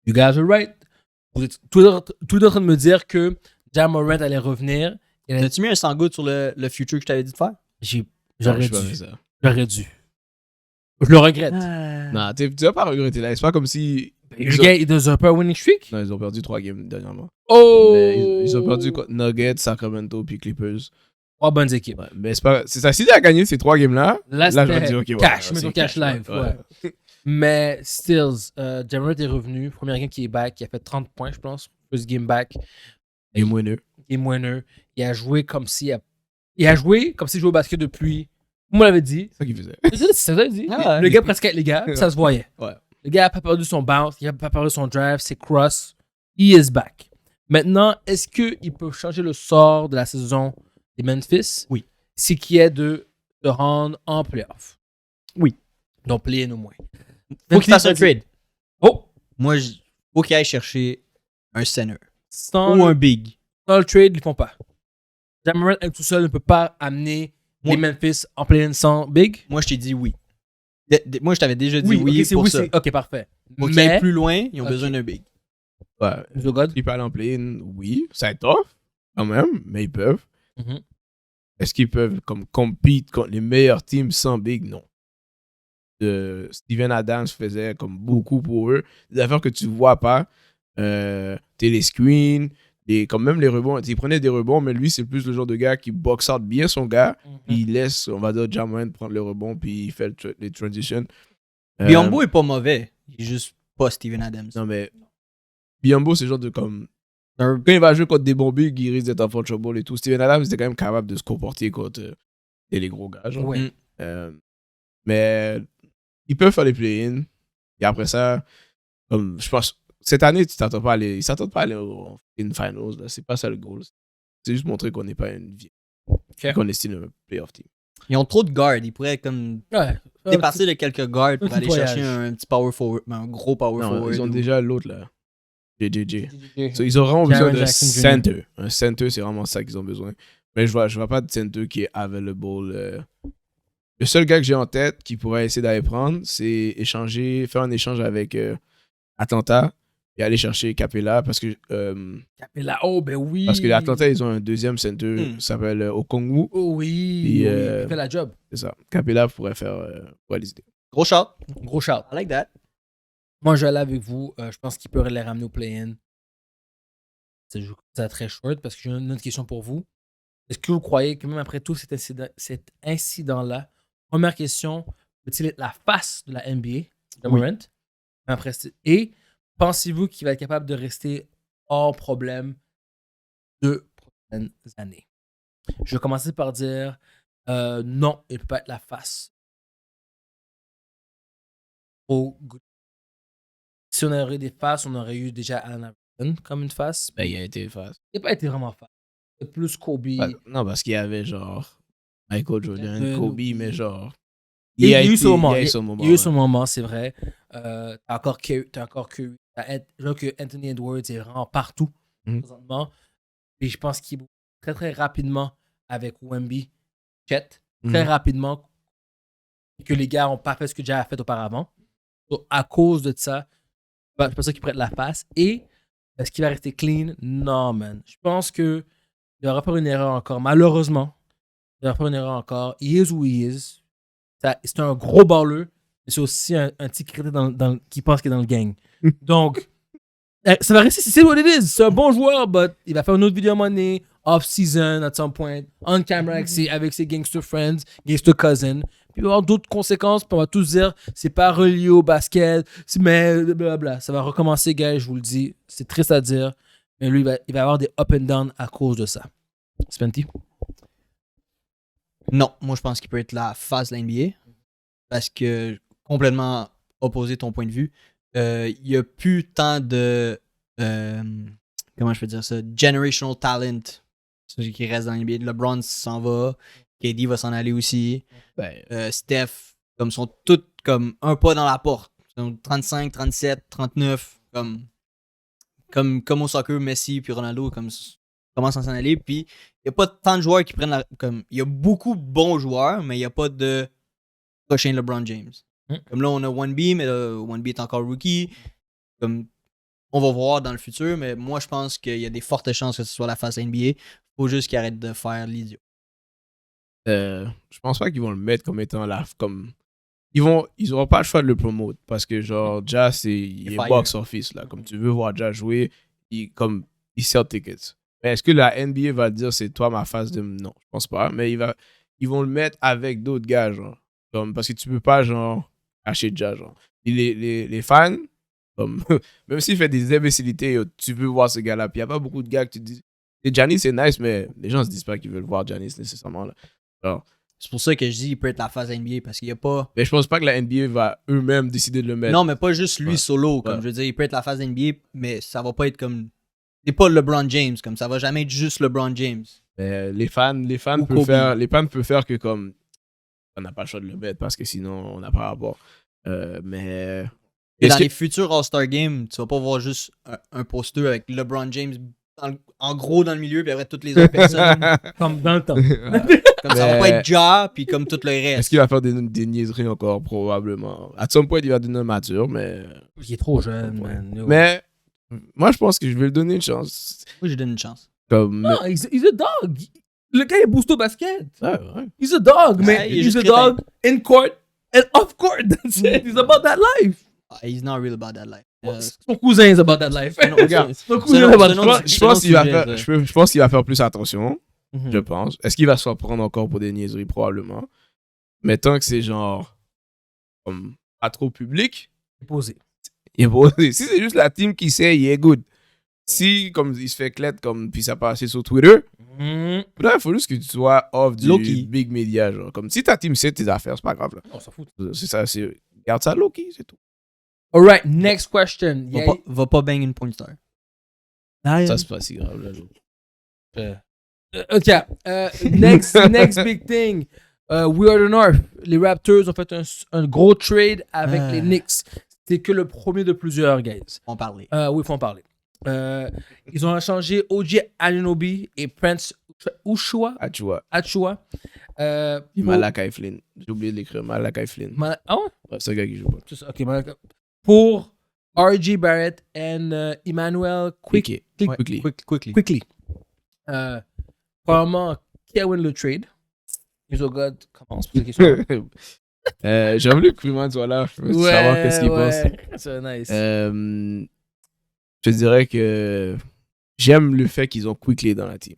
You guys are right. Vous êtes tous en train de me dire que Morant allait revenir. As-tu mis un sans goutte sur le future que je t'avais dit de faire? J'aurais Non, je suis pas dû. avec ça. J'aurais dû. Je le regrette. Non, tu vas pas regretter là. C'est pas comme si. Le gars, il doit un peu un winning streak. Non, ils ont perdu 3 games dernièrement. Oh! Mais ils ont perdu contre Nuggets, Sacramento puis Clippers. 3 bonnes équipes. Ouais, mais c'est pas. C'est ça. Si tu as gagné ces 3 games-là, Là, là je vais c'était dire, ok, ouais, cash. ouais, Mets ton c'est cash live. ouais. Ouais. Mais, stills, Morant est revenu. Premier game qui est back. Il a fait 30 points, je pense. First game back. Game winner. Game winner. Il a joué comme s'il jouait au basket depuis. Vous m'avez dit. C'est ça qu'il faisait. C'est ça que dit. Ah ouais. Le gars presque avec les gars, ça se voyait. Ouais. Le gars n'a pas perdu son bounce, il n'a pas perdu son drive, ses cross. He is back. Maintenant, est-ce qu'il peut changer le sort de la saison des Memphis? Oui. C'est qui est de se rendre en playoff. Oui. Donc, play-in au moins. Faut qu'il fasse un trade. Oh! Moi, faut qu'il aille chercher un center. Sans, Ou un big. sans le trade, ils ne font pas. Morant tout seul ne peut pas amener les Memphis en play-in sans Big? Moi, je t'ai dit oui. Moi, je t'avais déjà dit oui, ok, c'est pour oui, ça. ok, parfait. Pour qu'ils aillent Mais, plus loin, ils ont Ok. besoin d'un big. Ouais. The God? Ils peuvent aller en play-in, oui. Ça va être tough, quand même, mais ils peuvent. Mhm. Est-ce qu'ils peuvent comme compete contre les meilleurs teams sans Big? Non. Steven Adams faisait comme beaucoup pour eux. Des affaires que tu vois pas. Téléscreen, comme même les rebonds. Il prenait des rebonds, mais lui, c'est plus le genre de gars qui box out bien son gars. Puis il laisse, on va dire, Jamoran prendre le rebond, puis il fait les transitions. Biombo est pas mauvais. Il est juste pas Steven Adams. Non, mais Biombo, c'est le genre de comme. Un- Quand il va jouer contre des bons bigs, il risque d'être en foul trouble et tout. Steven Adams était quand même capable de se comporter contre les gros gars. Genre. Ouais. Mais ils peuvent faire les play-in. Et après ça, comme, je pense, cette année, ils s'attendent pas à aller en finals. Là. C'est pas ça le goal. C'est juste montrer qu'on n'est pas une vieille. Qu'on est still un playoff team. Ils ont trop de guards. Ils pourraient comme Ouais. dépasser de quelques guards pour petit aller voyage. chercher un petit power forward, un gros power Non, forward. ils ont ou- déjà l'autre là. JJJ. So, ils ont vraiment besoin Jaren de Jackson Jr. center. Un center, c'est vraiment ça qu'ils ont besoin. Mais je vois pas de center qui est available. Le seul gars que j'ai en tête qui pourrait essayer d'aller prendre, c'est faire un échange avec Atlanta et aller chercher Capella parce que Capella, oh, ben oui. parce que Atlanta, ils ont un deuxième center qui s'appelle Okongwu. Oh oui. Puis, oui, il fait la job. C'est ça. Capella pourrait les aider. Gros shot. Gros shout. I like that. Moi, je vais aller avec vous. Je pense qu'il peut les ramener au play-in. C'est très short parce que j'ai une autre question pour vous. Est-ce que vous croyez que même après tout cet incident-là, première question, peut-il être la face de la NBA, de Morant? Et pensez-vous qu'il va être capable de rester hors problème 2 prochaines années? Je vais commencer par dire non, il ne peut pas être la face. Au good. Si on aurait des faces, on aurait eu déjà Allen Iverson comme une face. Ben, il a été face. Il n'a pas été vraiment face. C'est plus Kobe. Non, parce qu'il y avait genre Michael Jordan, Kobe, mais genre. Il y a eu ce moment. Il y a eu Il ce moment. y a eu ouais. ce moment, c'est vrai. T'as encore Curry. Je vois que Anthony Edwards est vraiment partout Mhm. présentement. Et je pense qu'il très très rapidement avec Wemby, Chet, Mhm. très rapidement que les gars n'ont pas fait ce que Jay a fait auparavant. Donc, à cause de ça, je pense qu'il prête la face. Et est-ce qu'il va rester clean? Non, man. Je pense qu'il va faire une erreur encore. Malheureusement, il va faire une erreur encore. He is who he is. C'est un gros baller, mais c'est aussi un petit crétin qui pense qu'il est dans le gang. Donc, ça va rester, c'est what it is. C'est un bon joueur, but il va faire une autre vidéo money, off-season, at some point, on camera avec ses gangster friends, gangster cousins. Puis il va y avoir d'autres conséquences, puis on va tous dire, c'est pas relié au basket, mais blablabla. Ça va recommencer, gars, je vous le dis. C'est triste à dire, mais lui, il va avoir des up and down à cause de ça. Spenty? Non, moi je pense qu'il peut être la face de la NBA. Parce que, complètement opposé ton point de vue, il n'y a plus tant de. Comment je peux dire ça? Generational talent qui reste dans la NBA. LeBron s'en va. KD va s'en aller aussi. Steph, comme sont tous comme un pas dans la porte. Ils sont 35, 37, 39. Comme au soccer, Messi puis Ronaldo commencent à s'en aller. Puis il n'y a pas tant de joueurs qui prennent la. Il y a beaucoup de bons joueurs, mais il n'y a pas de prochain LeBron James. Comme là, on a 1B, mais là, 1B est encore rookie. Comme, on va voir dans le futur, mais moi, je pense qu'il y a des fortes chances que ce soit la face NBA. Faut juste qu'il arrête de faire l'idiot. Je pense pas qu'ils vont le mettre comme étant là. Comme... Ils auront pas le choix de le promote parce que, genre, Jazz, il est box office, là. Comme tu veux voir Jazz jouer, il sell tickets. Mais est-ce que la NBA va dire c'est toi ma face de. Non, je pense pas. Mais ils vont le mettre avec d'autres gars, genre. Comme, parce que tu peux pas, genre, acheter Jazz, genre. Et les fans, comme, même s'il fait des imbécilités, tu veux voir ce gars-là. Puis il y a pas beaucoup de gars que tu dis. Et Giannis, c'est nice, mais les gens se disent pas qu'ils veulent voir Giannis nécessairement, là. Alors, c'est pour ça que je dis qu'il peut être la face NBA parce qu'il n'y a pas. mais je pense pas que la NBA va eux-mêmes décider de le mettre. Non, mais pas juste lui solo. Comme je veux dire, il peut être la face NBA, mais ça va pas être comme. C'est pas LeBron James, comme ça va jamais être juste LeBron James. Mais les fans peuvent faire que comme on n'a pas le choix de le mettre parce que sinon on n'a pas rapport. Mais et dans les futurs All-Star Games, tu vas pas voir juste un poster avec LeBron James en gros dans le milieu, puis après toutes les autres personnes. Comme dans le temps. Comme ça va pas être Ja, puis comme tout le reste. Est-ce qu'il va faire des niaiseries encore? Probablement. À some point, il va devenir mature, mais. Il est trop jeune, man. Mais moi, je pense que je vais lui donner une chance. Oui, je donne une chance. Comme... Non, he's a dog. Le gars est boost au basket. Ouais. He's a dog, man. il est He's juste a crétin. dog in court and off court. That's it. He's about that life. He's not real about that life. Son cousin is about that life. Regarde, Son cousin is about that life. je pense qu'il va faire plus attention. Mhm. Je pense. Est-ce qu'il va se faire prendre encore pour des niaiseries? Probablement. Mais tant que c'est genre comme pas trop public, Posé. il est beau. Si c'est juste la team qui sait, il est good. Si comme il se fait clète comme puis ça passe sur Twitter, là il faut juste que tu sois off du Low-key. big media, genre. Comme si ta team sait tes affaires, c'est pas grave là. On s'en fout. C'est ça, garde ça low-key, c'est tout. Alright, next question. Va pas bang une point star. Ça c'est pas si grave là. Ok. Next big thing. We are the North. Les Raptors ont fait un gros trade avec les Knicks. C'était que le premier de plusieurs, guys. On parlait. Oui, il faut en parler. Ils ont échangé OG Anunoby et Prince Ushua. Achua. Malakai Flynn. J'ai oublié de l'écrire. Malakai Flynn. Ah ouais? Ouais, c'est un gars qui joue pas. C'est ça, ok, pour R.J. Barrett et Emmanuel Quickly. Quickly. Probablement, qui a win le trade? Iso-God commence pour les questions. J'ai voulu que Freeman soit là. Je veux savoir qu'est-ce qu'il pense. C'est nice. Je dirais que j'aime le fait qu'ils ont Quickly dans la team.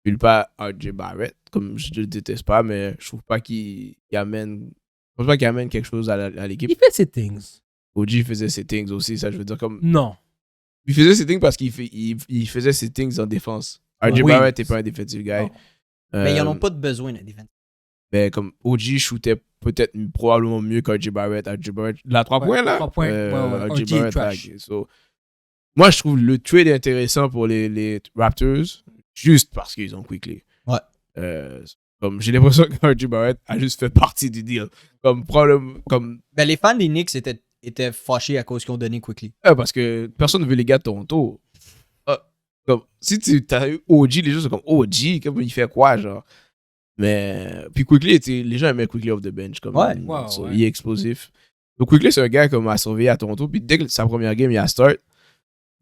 Je ne pas R.J. Barrett, comme je le déteste pas, mais je trouve pas qu'il amène. Je pense pas qu'il amène quelque chose à l'équipe. Il fait ses things. OG faisait ses things aussi, ça je veux dire comme. Non. Il faisait ses things parce qu'il faisait ses things en défense. R.J. Barrett n'est pas un defensive guy. Non. Mais ils n'en ont pas de besoin de défense. Mais comme OG shootait peut-être probablement mieux qu'RJ Barrett. RJ Barrett, la 3 points là. 3 points. RJ Barrett, trash. So, moi, je trouve le trade intéressant pour les Raptors juste parce qu'ils ont Quickly. Ouais. Comme, j'ai l'impression que R.J. Barrett a juste fait partie du deal. Comme, comme Ben, les fans des Knicks étaient fâchés à cause qu'ils ont donné Quickly. parce que personne ne veut les gars de Toronto. Comme, si tu as eu OG, les gens sont comme OG, comme il fait quoi, genre. Mais, puis Quickly, les gens aimaient Quickly off the bench. Comme, Ouais. Wow, Il est explosif. Donc Quickly, c'est un gars comme à surveiller à Toronto, puis dès que sa première game, il a start.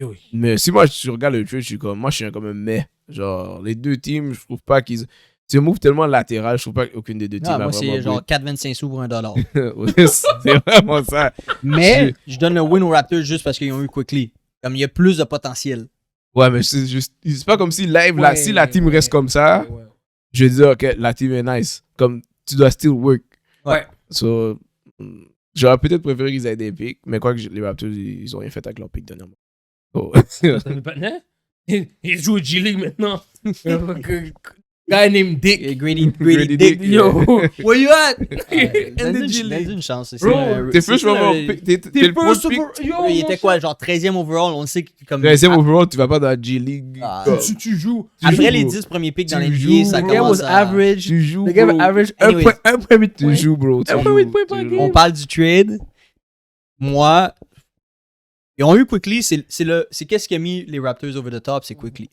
Oui. Mais si moi, je regarde le trade, je suis comme, moi, je suis comme un mais. Genre, les deux teams, je trouve pas qu'ils. C'est un move tellement latéral, je trouve pas qu'aucune des deux teams Ah, a moi, vraiment c'est genre 4,25 sous pour $1. Ouais, c'est vraiment ça. Mais je donne le win aux Raptors juste parce qu'ils ont eu Quickly. Comme il y a plus de potentiel. Ouais, mais c'est juste. C'est pas comme si live, là, si la team reste comme ça, Ouais. je vais dire, ok, la team est nice. Comme tu dois still work. Ouais. So, j'aurais peut-être préféré qu'ils aient des picks, mais quoi que les Raptors, ils ont rien fait avec leurs picks dernièrement. So, Ça fait pas de il joue au G-League maintenant. Guy named Dick. Et Grady Grady Dick. Dick. Yo, where you at? In the Donne-lui G-League. une chance. c'est Bro, un- t'es c'est first un- overall pick. T'es T'es le premier first pick. over- Yo, Il mon était quoi, genre 13e overall? On sait que comme. 13e overall, tu vas pas dans la G-League. Ah, Comme, Tu joues. Après joues, les bro. 10 premiers picks dans Tu l'NBA, joues, ça bro. The guy commence was à. average. Tu joues, The guy bro. average Anyways. 1.8 Tu points. joues, bro. Tu 1.8 joues, points tu par joues. game. On parle du trade. Moi, ils ont eu Quickly. C'est qu'est-ce qui a mis les Raptors over the top, c'est Quickly.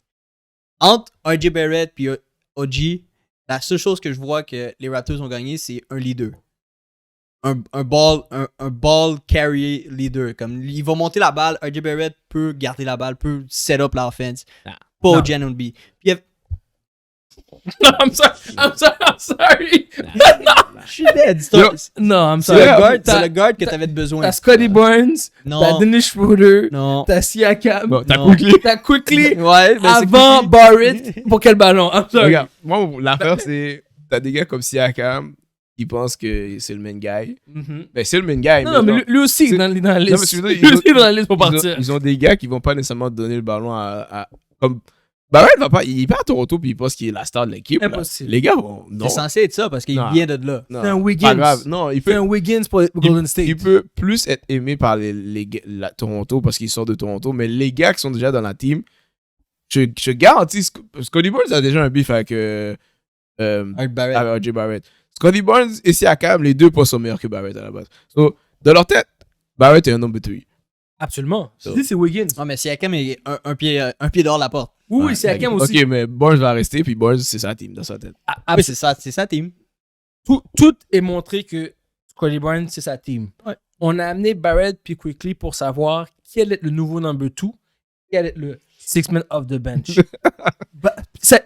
Entre R.J. Barrett et OG, la seule chose que je vois que les Raptors ont gagné, c'est un leader. Un ball carry leader. Comme, il va monter la balle, R.J. Barrett peut garder la balle, peut set up l'offense. Pas Non. OG Anunoby. Puis I'm sorry. je suis dead. Yo, Non, I'm C'est sorry. le guard que t'avais besoin. T'as Scotty Barnes, t'as Non. Dennis Schroeder, Non. t'as Siakam, Bon, t'as Non. Quickly. t'as Quickly Ouais, mais c'est avant Quickly. Barrett. Pour quel ballon? I'm sorry. Regarde, moi, l'affaire, c'est. T'as des gars comme Siakam qui pensent que c'est le main guy. Mhm. Ben, c'est le main guy. Non, mais genre, lui aussi c'est- dans la mais liste. je veux dire, Lui aussi dans la liste pour ils ont- partir. Ils ont des gars qui vont pas nécessairement donner le ballon comme. Barrett va pas. Il part à Toronto puis il pense qu'il est la star de l'équipe. là. Impossible. Les gars vont. Non. C'est censé être ça parce qu'il Non. vient de là. Non, C'est un pas Wiggins. grave. Non, il C'est peut. un Wiggins pour Golden State. Il peut plus être aimé par la Toronto parce qu'il sort de Toronto, mais les gars qui sont déjà dans la team, je garantis. Scotty Barnes a déjà un beef avec Avec Barrett. avec R.J. Barrett. Scotty Barnes et Siakam, les deux pas sont meilleurs que Barrett à la base. So, dans leur tête, Barrett est un number 3. Absolument. Je So. dis c'est Wiggins. Non, mais Siakam est un pied dehors de la porte. Oui, c'est Siakam aussi. Ok, mais Barnes va rester, puis Barnes, c'est sa team dans sa tête. Ah, Oui, c'est ça, team. tout est montré que Scotty Barnes, c'est sa team. Ouais. On a amené Barrett puis Quickly pour savoir quel est le nouveau number 2, quel est le six-man of the bench.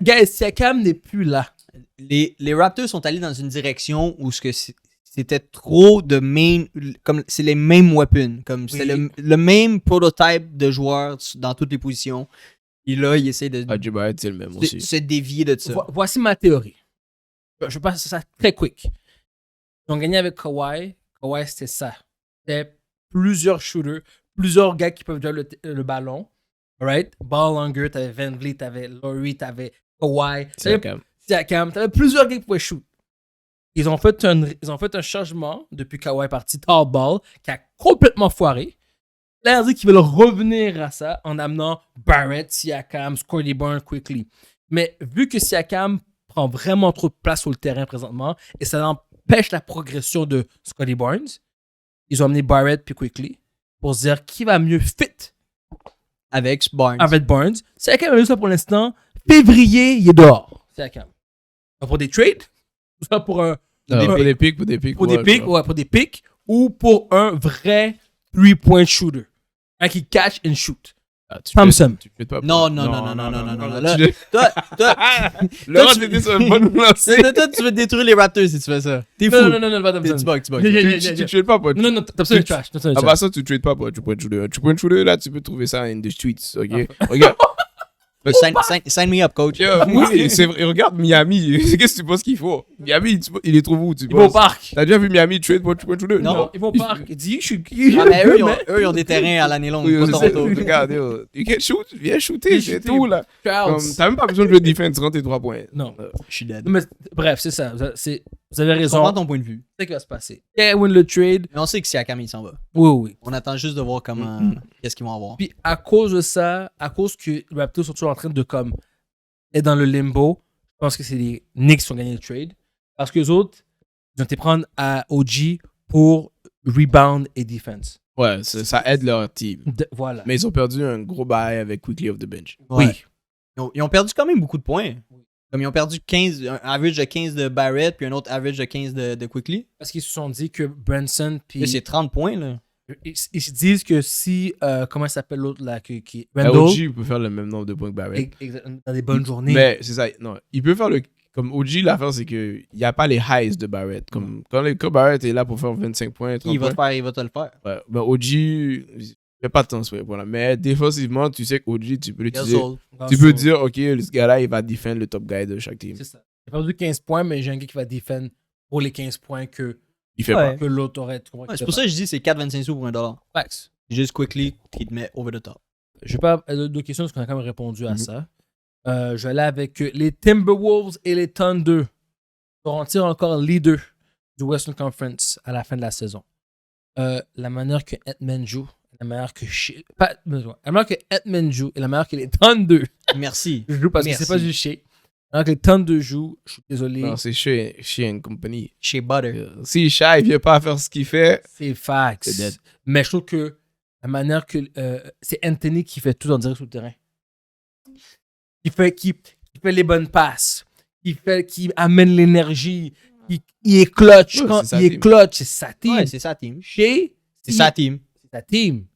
Guys, Siakam n'est plus là. Les Raptors sont allés dans une direction où c'était trop de comme c'est les mêmes weapons, comme c'était Oui. le même prototype de joueurs dans toutes les positions. Et là, il essaie de R.J. Barrett, c'est le même aussi. se dévier de ça. Voici ma théorie. Je passe ça très quick. Ils ont gagné avec Kawhi. Kawhi, c'était ça. C'était plusieurs shooters, plusieurs gars qui peuvent jouer le ballon. Right? Ball longer, t'avais Van Vliet, t'avais Laurie, t'avais Kawhi. Siakam. Siakam, t'avais plusieurs gars qui pouvaient shoot. Ils ont fait un changement depuis Kawhi est parti tall ball qui a complètement foiré. Là, ils disent qu'ils veulent revenir à ça en amenant Barrett, Siakam, Scotty Barnes, Quickly. Mais vu que Siakam prend vraiment trop de place sur le terrain présentement et ça empêche la progression de Scotty Barnes, ils ont amené Barrett puis Quickly pour se dire qui va mieux fit Avec Barnes. avec Barnes. Siakam a eu ça pour l'instant. Février, il est dehors. Siakam. Pour des trades, ou ça pour un Pour des pics. pour des pics, ouais, pour des pics ou pour un vrai 3-point shooter. Un qui catch and shoot. Thompson. Tu fais pas. Non. Là, Tu- toi, Laurent, tu- t'étais sur une bonne lancée. toi, tu veux détruire les Raptors si tu fais ça. T'es fou. Non, pas Tu Thompson. bugs, tu bugs. Tu trades pas, pote. Non, Thompson est trash. Thompson est Ah trash. bah ça, tu trades pas, pote. Tu prends shooter. Tu prends shooter, là, tu peux trouver ça in the streets, ok? Regarde. Sign me up, coach. Yo, oui, c'est vrai. Regarde Miami. Qu'est-ce que tu penses qu'il faut? Miami, il est trop où, tu Ils vont au penses? parc. T'as déjà vu Miami trade pour shooter? Non. Ils vont au parc. Il dit, je suis. Ah, mais eux, ils ont des terrains à l'année longue. Oui, pas je Toronto. sais. Regarde, yo. You can shoot. Viens shooter, Viens c'est shooter. tout, là. Comme, Charles. t'as même pas besoin de jouer defense, rentre tes 3 points. Non. Je suis dead. Non, mais bref, c'est ça. Vous avez Je raison. comprends ton point de vue. C'est ce qui va se passer. Et win le trade. Mais on sait que Siakam, il s'en va. Oui. On attend juste de voir comment. Qu'est-ce qu'ils vont avoir. Puis à cause de ça, à cause que les Raptors sont toujours en train de comme être dans le limbo, pense que c'est les Knicks qui ont gagné le trade. Parce que les autres, ils ont été prendre à OG pour rebound et defense. Ouais, ça aide leur team. Voilà. Mais ils ont perdu un gros bail avec Quickly off the bench. Ouais. Oui. Ils ont perdu quand même beaucoup de points. Comme ils ont perdu 15, un average de 15 de Barrett, puis un autre average de 15 de Quickly. Parce qu'ils se sont dit que Branson puis Là, c'est 30 points, là. ils se disent que si comment il s'appelle l'autre là qui OG Randall peut faire le même nombre de points que Barrett. dans des bonnes journées. Mais c'est ça, non. Il peut faire le. Comme OG, l'affaire, c'est qu'il n'y a pas les highs de Barrett. Comme, quand Barrett est là pour faire 25 points, 30 Il va, points. il va te le faire. Ouais, ben OG, il n'y a pas de temps sur voilà. Mais défensivement, tu sais qu'OG, tu peux l'utiliser. Tu peux dire, OK, ce gars-là, il va défendre le top guy de chaque team. C'est ça. J'ai perdu 15 points, mais j'ai un gars qui va défendre pour les 15 points que Il fait Ouais. pas. que l'autre aurait. C'est pour ça que je dis c'est 4,25 sous pour $1. Facts. Juste Quickly qui te met over the top. Je vais pas d'autres questions parce qu'on a quand même répondu à ça. Je vais aller avec les Timberwolves et les Thunder. Seront-ils encore leaders du Western Conference à la fin de la saison? La manière que Ant-Man joue, la manière que la manière que Ant-Man joue et la manière que les Thunder Merci. jouent parce que c'est pas du shit. La manière que les Thunder jouent, je suis désolé, Non, c'est Shea Company. Chez Butter. Si Shai vient pas faire ce qu'il fait, c'est facts. C'est dead. Mais je trouve que la manière que c'est Anthony qui fait tout en direct sur le terrain. Qui fait les bonnes passes. Qui amène l'énergie. Il est clutch. Ouais, Quand c'est sa il est team. clutch, c'est sa team. Ouais, c'est sa team. Shea, C'est sa team. c'est ta team.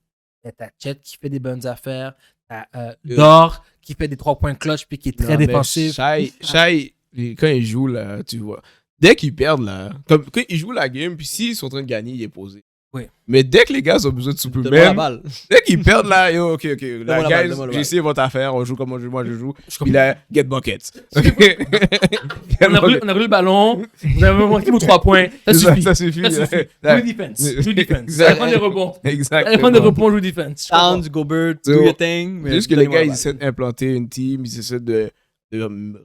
T'as Chet qui fait des bonnes affaires. T'as Dor qui fait des 3 points clutch puis qui est très non, mais défensif. Shai, quand il joue, là, tu vois. Dès qu'ils perdent, là, comme quand ils jouent la game, puis s'ils sont en train de gagner, il est posé. Oui. Mais dès que les gars ont besoin de Donne-moi la Superman, balle. dès qu'ils perdent, là, yo, ok, la la balle, guys, donne-moi la j'ai essayé votre affaire, on joue comme moi je joue. Je Puis là, get buckets. on a roulé le ballon. Vous avez manqué vos 3 points. Ça suffit. Ça suffit. Ça suffit. Ouais. Joue defense. Joue defense. Exact. Allez prendre les rebonds. Allez Exactement. prendre des rebonds, joue defense. Je comprends. Towns, Gobert, So, do your thing. C'est juste que les gars, ils essaient d'implanter une team, ils essaient de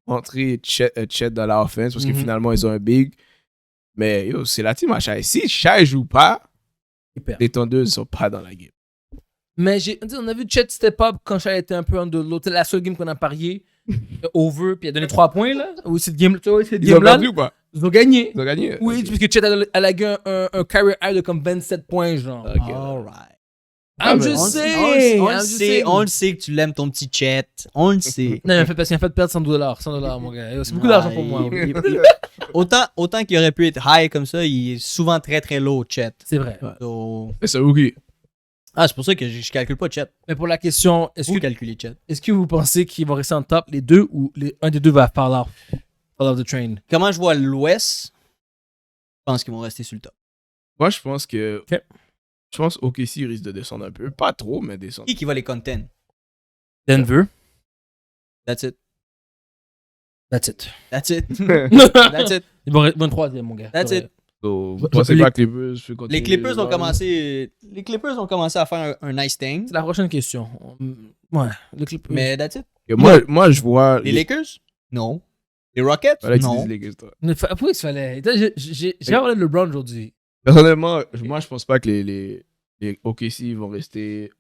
rentrer Chet dans la offense parce que Mhm. finalement, ils ont un big. Mais yo, c'est la team à Shai. Si Shai joue pas, Il perd. les Thunder ne sont pas dans la game. Mais on a vu Chet step up quand Shai était un peu en de l'autre. C'est la seule game qu'on a parié. Over, puis il a donné 3 points là. Ou cette game, tu vois, cette Ils ont game-là, perdu ou pas? ils ont gagné. Ils ont gagné? Oui, Ok. parce que Chet a gagné un career high de comme 27 points, genre. Ok. Alright. I'm mais just saying. I'm just saying. On le sait que tu l'aimes ton petit chat. On le sait. Non, il a fait, parce qu'il a fait perdre $100. $100, mon gars. C'est beaucoup d'argent pour moi. Ouais, autant qu'il aurait pu être high comme ça, il est souvent très très low chat. C'est vrai. So- Mais c'est rookie. Ah, c'est pour ça que je calcule pas chat. Mais pour la question, Vous calculez chat. est-ce que vous pensez qu'ils vont rester en top, les deux, ou un des deux va fall off the train? Comment je vois l'Ouest, je pense qu'ils vont rester sur le top. Moi, je pense que. Ok. Je pense OKC risque de descendre un peu. Pas trop, mais descendre. Qui va les contend? Denver. That's it. That's it. That's it. Ils That's it. vont troisième, mon gars. That's C'est it. vrai. So, vous pensez pas que les Clippers peuvent continuer Les Clippers de ont voir? commencé. Les Clippers ont commencé à faire un nice thing. C'est la prochaine question. Ouais, le clip. Mais that's it. Et moi, je vois. Les Lakers? Non. Les Rockets? Fallait que tu Non. dises les Lakers, toi. Pourquoi il fallait? J'ai parlé de LeBron aujourd'hui. Personnellement, moi, je pense pas que les OKC vont rester.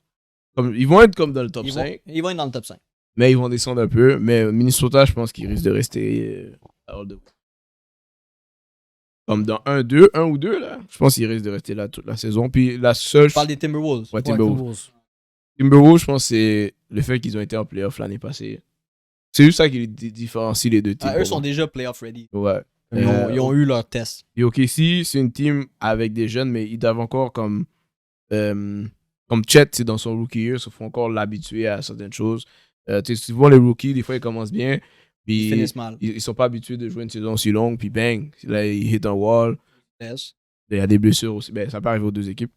Ils vont être comme dans le top 5, Ils vont être dans le top 5. mais ils vont descendre un peu. Mais Minnesota, je pense qu'ils risquent de rester à hors de. Comme dans 1 ou 2, là. Je pense qu'ils risquent de rester là toute la saison. Puis la seule. Je parle des Timberwolves. Ouais, Ouais, Timberwolves. Timberwolves, je pense que c'est le fait qu'ils ont été en playoff l'année passée. C'est juste ça qui différencie les deux teams. Ah, eux pour sont moi. déjà playoff ready. Ouais. Ils ont eu leur test. Et OKC, c'est une team avec des jeunes, mais ils doivent encore comme Chet, c'est dans son rookie year, il faut encore l'habituer à certaines choses. Tu vois les rookies, des fois ils commencent bien, puis Ils finissent mal. ils sont pas habitués de jouer une saison si longue, puis bang, là ils hit un wall. Yes. Il y a des blessures aussi, ben, ça peut arriver aux deux équipes.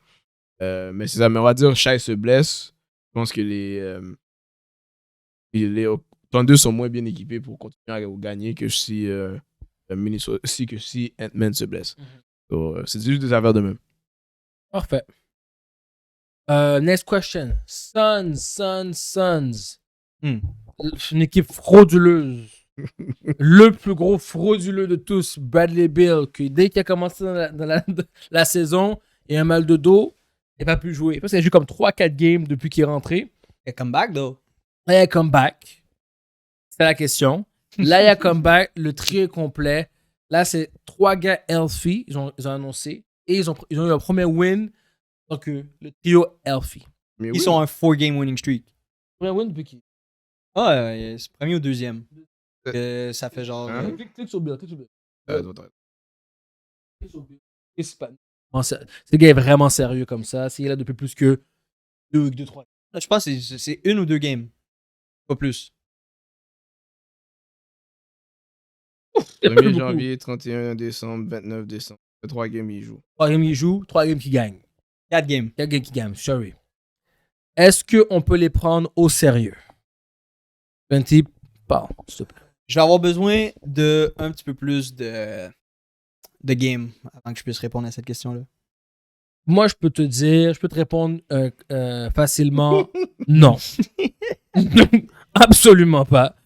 Mais c'est ça, mais on va dire Shai se blesse. Je pense que les Thunder sont moins bien équipés pour continuer à gagner que si Ant-Man se blesse. So, c'est juste des affaires de même. Parfait. Next question. Suns. Une équipe frauduleuse. Le plus gros frauduleux de tous, Bradley Beal, qui dès qu'il a commencé dans la saison, il a un mal de dos, il n'a pas pu jouer. Parce qu'il a joué comme 3-4 games depuis qu'il est rentré. Et come back, though. Et comeback. C'est la question. Là, il y a comeback, le trio est complet. Là, c'est 3 gars healthy, ils ont annoncé. Et ils ont eu leur premier win. Donc, le trio healthy. Mais Ils oui. sont un 4-game winning streak. Premier win depuis qui? Ah, c'est premier ou deuxième. Ça fait genre. Hein? Clique sur Bill, clique sur Bill. Attends. Et c'est pas. Ce gars est vraiment sérieux comme ça. S'il est là depuis plus que 2-3. Je pense que c'est une ou deux games. Pas plus. 1er janvier, 31 décembre, 29 décembre. 3 games, ils jouent. 3 games qui jouent, 3 games qui gagnent. 4 games. 4 games qui gagnent, sorry. Est-ce qu'on peut les prendre au sérieux? 20, parle, s'il te plaît. Je vais avoir besoin de un petit peu plus de game avant que je puisse répondre à cette question-là. Moi, je peux te répondre facilement non. Absolument pas.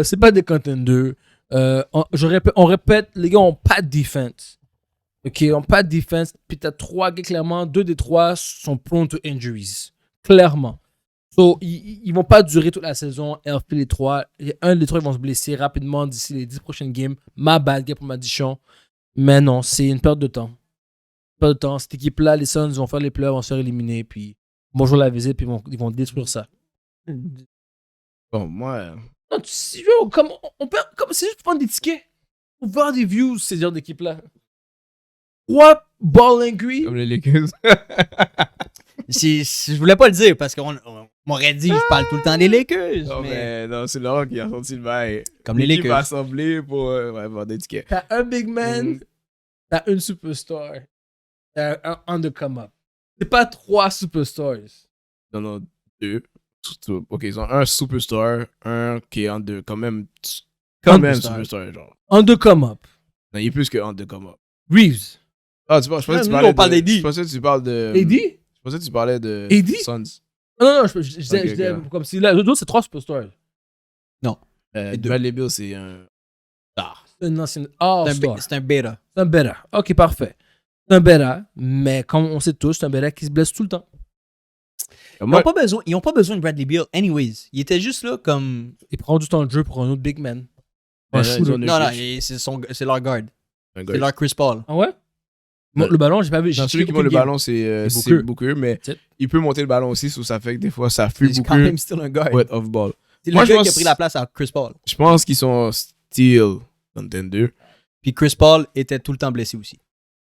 C'est pas des contenders. On répète, les gars ont pas de defense. Ok, ils ont pas de defense. Puis t'as 3 gars, clairement, 2 des 3 sont prone to injuries. Clairement. So, ils vont pas durer toute la saison. RP les 3. Un des 3 ils vont se blesser rapidement d'ici les 10 prochaines games. Ma bad, gars, pour ma Dichon. Mais non, c'est une perte de temps. Pas de temps. Cette équipe-là, les Suns vont faire les playoffs, vont se faire éliminer, puis bonjour la visite, puis ils vont détruire ça. Bon, moi. Non, comme c'est juste pour prendre des tickets. Pour voir des views, ces genres d'équipe-là. 3 ball angry. Comme les Lakers. Je voulais pas le dire parce qu'on m'aurait dit je parle tout le temps des Lakers. Non, mais mais non, c'est Laurent qui a sorti le bail. Comme les L'équipe Lakers. assemblée pour vendre des tickets. T'as un big man, Mhm. t'as une superstar, t'as un on the come up. C'est pas 3 superstars. Non, 2. Ok, ils ont un superstar, un qui est en deux, quand même superstar, genre. On the come up. Non, il est plus que en deux comme up. Reeves. Ah, je pensais que tu Nous, parlais on parle de... d'AD. Je pensais que tu parles de... AD? Je pensais que tu parlais de AD? Suns. Non, je disais Ok. comme si là, les autres, c'est 3 superstars. deux. Bradley Beal, c'est un star. Non, c'est une all-star. C'est un beta. C'est un beta. Ok, parfait. C'est un beta, mais comme on sait tous, c'est un beta qui se blesse tout le temps. Moi, Ils ont pas besoin de Bradley Beal, anyways. Il était juste là comme. Il prend du temps de jeu pour un autre big man. Un Ouais, shooter. ils ont- Non, c'est leur guard. un C'est gars. leur Chris Paul. Ah ouais? Moi, Ouais. le ballon, j'ai pas vu. Non, celui qui monte le ballon, c'est C'est Booker, mais C'est- il peut monter le ballon aussi, so ça fait que des fois, ça fuit C'est quand Booker même still un guard. pour être off-ball. C'est le Moi, je gars qui a pense- pris la place à Chris Paul. Je pense qu'ils sont still contenders. Puis Chris Paul était tout le temps blessé aussi.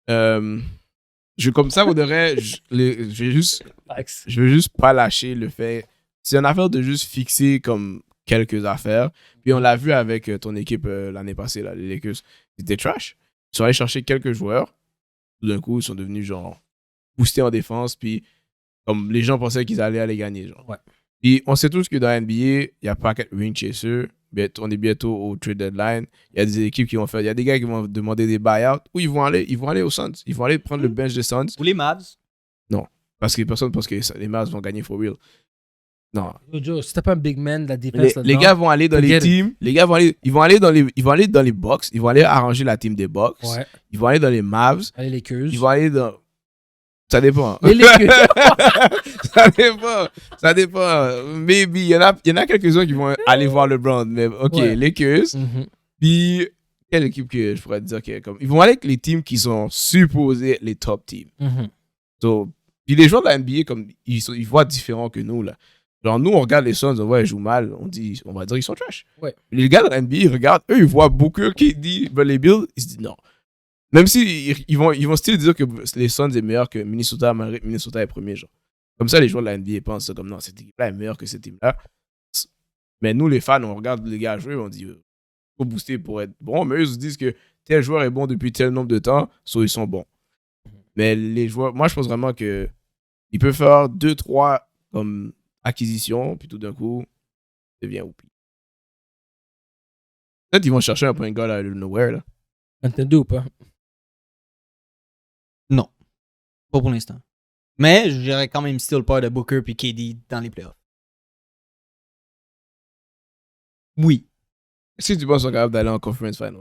Comme ça, faudrait, je veux juste pas lâcher le fait. C'est une affaire de juste fixer comme quelques affaires. Puis on l'a vu avec ton équipe l'année passée, là, les Lakers. C'était trash. Ils sont allés chercher quelques joueurs. Tout d'un coup, ils sont devenus genre boostés en défense. Puis comme les gens pensaient qu'ils allaient aller gagner. Genre. Ouais. Puis on sait tous que dans la NBA, il y a pas de ring chaser. On est bientôt au trade deadline. Il y a des équipes qui vont faire. Il y a des gars qui vont demander des buyouts. Ou ils vont aller aux Suns. Ils vont aller prendre le bench des Suns. Ou les Mavs. Parce que personne pense que les Mavs vont gagner for real. Non. Joe, si t'as pas un big man, la défense Les gars vont aller dans les forget it. teams. Les gars vont aller, ils vont aller dans les Bucks. Ils vont aller arranger la team des Bucks. Ouais. Ils vont aller dans les Mavs. Allez, les Lakers. Ils vont aller dans. Ça dépend. Les Lakers. Ça dépend. Maybe. Il y en a quelques-uns qui vont aller voir LeBron. Mais ok, Ouais. Lakers. Mhm. Puis, quelle équipe que je pourrais te dire que comme. Ils vont aller avec les teams qui sont supposés être les top teams. Mhm. So, puis les joueurs de la NBA, comme, ils voient différents que nous, là. Genre, nous, on regarde les Suns, on voit ils jouent mal, on va dire qu'ils sont trash. Ouais. Les gars de la NBA, ils regardent, eux, ils voient Booker, KD, Bradley Beal, ils se disent non. Même si ils vont still dire que les Suns est meilleur que Minnesota, malgré que Minnesota est premier, genre. Comme ça, les joueurs de la NBA pensent ça, comme non, cette équipe-là est meilleure que cette équipe-là. Mais nous, les fans, on regarde les gars jouer, on dit, faut booster pour être bon, mais eux, ils se disent que tel joueur est bon depuis tel nombre de temps, soit ils sont bons. Mais les joueurs, moi, je pense vraiment que il peut faire 2-3 comme acquisitions, puis tout d'un coup, il devient OP. Peut-être qu'ils vont chercher un point guard à nowhere, là. Entendu ou pas? Non. Pas pour l'instant. Mais j'aurais quand même still peur de Booker puis KD dans les playoffs. Oui. Est-ce que tu penses qu'ils sont capables d'aller en conference final?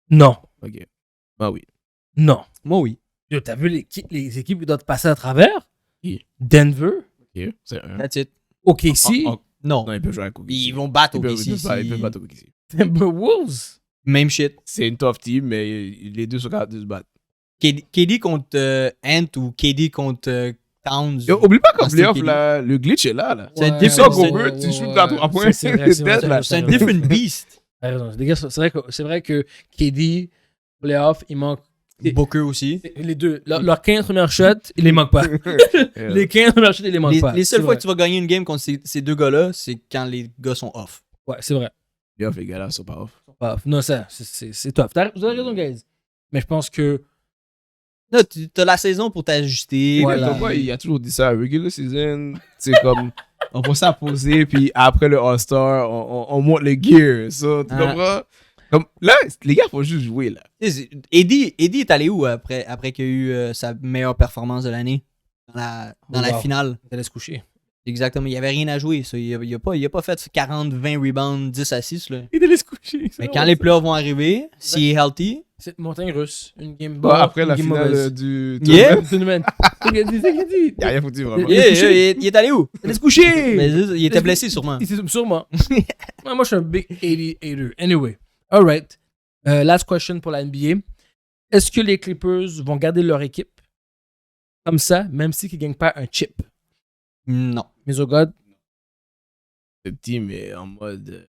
Non. Ok. Ah oui. Non. Moi, oui. Yo, t'as vu les équipes qui doivent passer à travers? Qui? Denver? Ok, c'est un. That's it. OKC? Non. Non, ils peuvent jouer à OKC. Ils vont battre Ils peuvent OKC. battre OKC. Timberwolves. Même shit. C'est une tough team, mais les deux sont capables de se battre. KD contre Ant ou KD contre Towns. Yo, oublie pas qu'en Ah, c'est playoff, KD. là, le glitch est là. C'est Ouais, different, Gobert, Gobert, tu shootes à 3 points. C'est vrai, c'est vrai, Dead, là. C'est un different beast. T'as raison. Les gars, c'est vrai que KD, playoff, il manque. Booker aussi. Les deux. Leurs 15 premières shots, il les manque pas. Les 15 premières shots, il les manque pas. Les seules C'est fois vrai. que tu vas gagner une game contre ces deux gars-là, c'est quand les gars sont off. Ouais, c'est vrai. Playoff, les gars, là, sont pas off. Pas off. Non, ça, c'est tough. Vous avez raison, guys. Mais je pense que. Là, t'as la saison pour t'ajuster. Voilà. Pourquoi il a toujours dit ça? Regular season, c'est comme. On pense à poser, puis après le All-Star, on monte les gears. So, tu Ah. comprends? Comme, là, les gars, faut juste jouer, là. Eddie est allé où après qu'il y a eu sa meilleure performance de l'année dans la Wow. finale? Il allait se coucher. Exactement. Il n'y avait rien à jouer. Ça. Il a pas fait 40-20 rebounds, 10-6. Là. Il allait se coucher. Mais quand les playoffs vont arriver, s'il est healthy, C'est montagne russe. Une game Bon, bonne, après une la game finale mauvaise. du. Yeah. Tournament. C'est ce qu'il a dit. Il n'y a rien foutu, vraiment. Il est couché. il est allé où? Il allait se coucher. Mais il était blessé sûrement. Sûrement. Moi, je suis un big 80 hater. Anyway. Alright. Last question pour la NBA. Est-ce que les Clippers vont garder leur équipe comme ça, même s'ils ne gagnent pas un chip? Non. Mais oh God. Le team est en mode.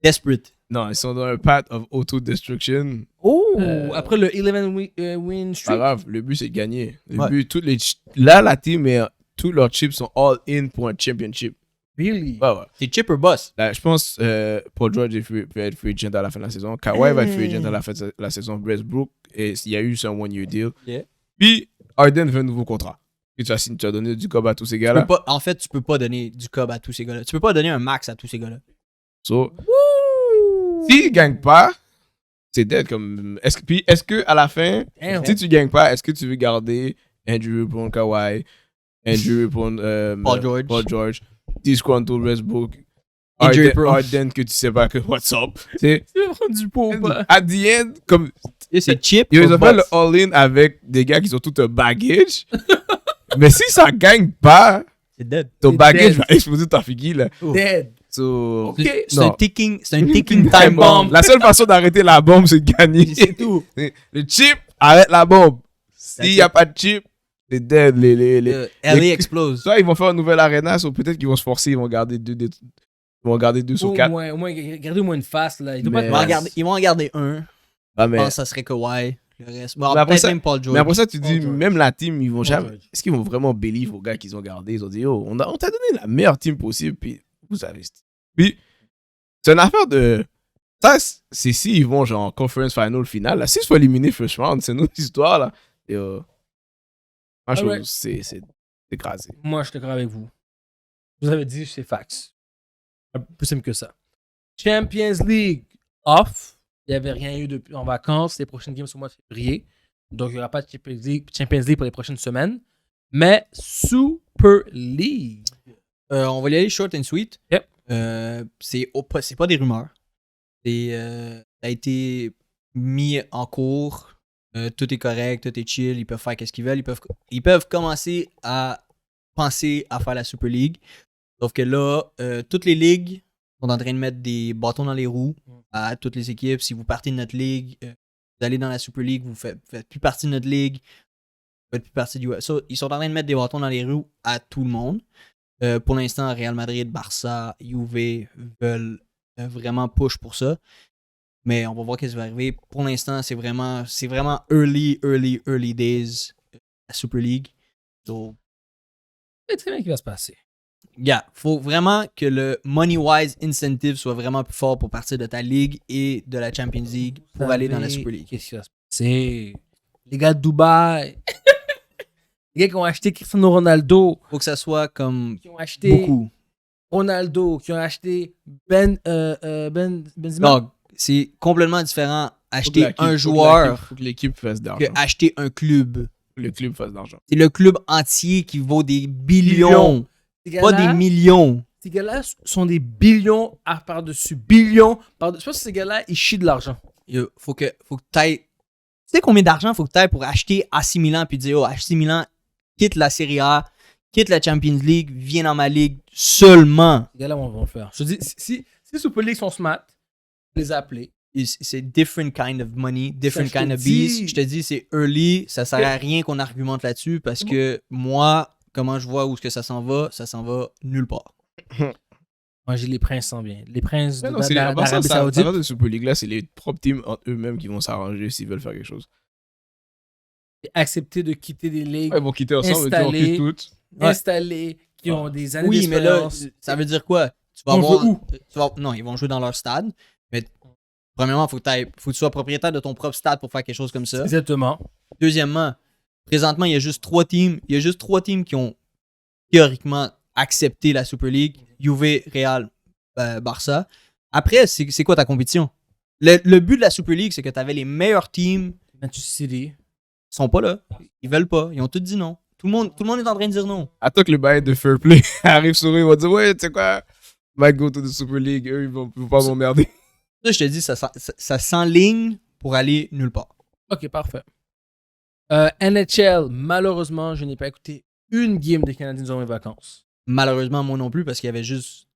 Desperate. Non, ils sont dans un path of auto-destruction. Oh! Après le 11 win C'est pas streak. grave, le but c'est de gagner. Le Ouais. but, là, la team, tous leurs chips sont all in pour un championship. Really? Ouais, ouais. C'est chip or boss. Là, je pense Paul George peut être free agent à la fin de la saison. Kawhi va être free agent à la fin de la saison. Westbrook, et il y a eu son one-year deal. Yeah. Puis, Harden veut un nouveau contrat. Et tu as donné du cob à tous ces gars-là. En fait, tu peux pas donner du cob à tous ces gars-là. Tu peux pas donner un max à tous ces gars-là. So, s'ils ne gagnent pas, c'est dead. Comme, est-ce que à la fin, Damn. si tu gagnes pas, est-ce que tu veux garder Andrew pour Kawhi, Andrew pour Paul George, disgruntled Westbrook, Injury prone. Harden que tu sais pas que what's up. C'est Tu veux prendre du pot ou pas? at the end, comme C'est chip ils or ont fait le boss. all-in avec des gars qui ont tout un baggage. Mais si ça gagne pas, C'est dead. ton C'est baggage dead. va exploser ta figure là. Dead. So, Ok. C'est un non. ticking time bomb. La seule façon d'arrêter la bombe, c'est de gagner. C'est tout. Le chip, arrête la bombe. S'il n'y a pas de chip, c'est dead. LA explose. Soit ils vont faire une nouvelle arena, soit peut-être qu'ils vont se forcer, ils vont garder deux sur quatre. Au moins, gardez au moins une face, là. Il doit Mais- pas Ils vont en garder un. Ah, Je mais, pense que ça serait Kawhi. Le reste. Bon, Mais après peut-être ça- même Paul George. mais après ça, tu Paul dis, George. même la team, ils vont jamais. George. Est-ce qu'ils vont vraiment believe aux gars qu'ils ont gardés? Ils ont dit, oh, on t'a donné la meilleure team possible, puis vous avez. Puis, c'est une affaire de. Ça, c'est s'ils vont genre en conference finale. Là, s'ils se font éliminer first round, c'est une autre histoire, là. Et, moi, je trouve Alright. que c'est écrasé. Moi, je suis d'accord avec vous. Vous avez dit, c'est fax. Un peu plus simple que ça. Champions League off. Il n'y avait rien eu en vacances. Les prochaines games sont au mois de février. Donc, il n'y aura pas de Champions League pour les prochaines semaines. Mais Super League. On va y aller short and sweet. Yep. C'est pas des rumeurs. Ça a été mis en cours. Tout est correct, tout est chill. Ils peuvent faire ce qu'ils veulent. Ils peuvent commencer à penser à faire la Super League. Sauf que là, toutes les ligues sont en train de mettre des bâtons dans les roues à toutes les équipes. Si vous partez de notre ligue, vous allez dans la Super League, vous faites plus partie de notre ligue, vous faites plus partie du... So, ils sont en train de mettre des bâtons dans les roues à tout le monde. Pour l'instant, Real Madrid, Barça, Juve veulent vraiment push pour ça. Mais on va voir ce qui va arriver. Pour l'instant, c'est vraiment early days la Super League. So, C'est très bien qui va se passer. yeah, faut vraiment que le money-wise incentive soit vraiment plus fort pour partir de ta ligue et de la Champions League pour aller dans la Super League. Qu'est-ce qui va se passer? Les gars de Dubaï. Les gars qui ont acheté Cristiano Ronaldo. Faut que ça soit comme Qui ont acheté beaucoup. Ronaldo. Qui ont acheté Benzema. Donc, c'est complètement différent acheter Faut que un l'équipe- joueur Faut que l'équipe fasse que d'argent. acheter un club. Le club fasse d'argent. C'est le club entier qui vaut des billions, Ces pas gars-là- des millions. Ces gars-là sont des billions à par-dessus billions. Je pense que ces gars-là, ils chient de l'argent. Faut que t'ailles. Tu sais combien d'argent faut que t'ailles pour acheter AC Milan puis dire, oh, AC Milan, quitte la Serie A, quitte la Champions League, viens dans ma ligue seulement. Ces gars-là vont le faire. Je te dis, si Super League sont smart, les appeler. C'est different kind of money, different je te kind of dis. beast. Je te dis, c'est early. Ça sert à rien qu'on argumente là-dessus parce que moi, comment je vois où est-ce que ça s'en va nulle part. Moi, j'ai les Princes s'en viennent. Les Princes Mais non, c'est d'Arabie ça Saoudite. de Super League là, c'est les propres teams entre eux-mêmes qui vont s'arranger s'ils veulent faire quelque chose. Accepter de quitter des ligues Ouais, ils vont quitter ensemble, ils vont Installés. quitter toutes. installés, qui ont des années Oui, mais là, d'expérience. ça veut dire quoi? Tu vas On avoir. joue où? Non, ils vont jouer dans leur stade. Mais premièrement, faut que tu sois propriétaire de ton propre stade pour faire quelque chose comme ça. Exactement. Deuxièmement, présentement, il y a juste 3 teams. Il y a juste 3 teams qui ont théoriquement accepté la Super League. Juve, Real, Barça. Après, c'est quoi ta compétition? Le but de la Super League, c'est que tu avais les meilleurs teams. Manchester City. Ils sont pas là. Ils veulent pas. Ils ont tous dit non. Tout le monde est en train de dire non. Attends que le bail de Fair Play arrive sur eux, ils vont dire ouais, tu sais quoi, might go to the Super League, eux ils vont pas m'emmerder. Ça, je te dis, ça s'enligne pour aller nulle part. Ok, parfait. NHL, malheureusement, je n'ai pas écouté une game des Canadiens durant mes vacances. Malheureusement, moi non plus, parce qu'il y avait juste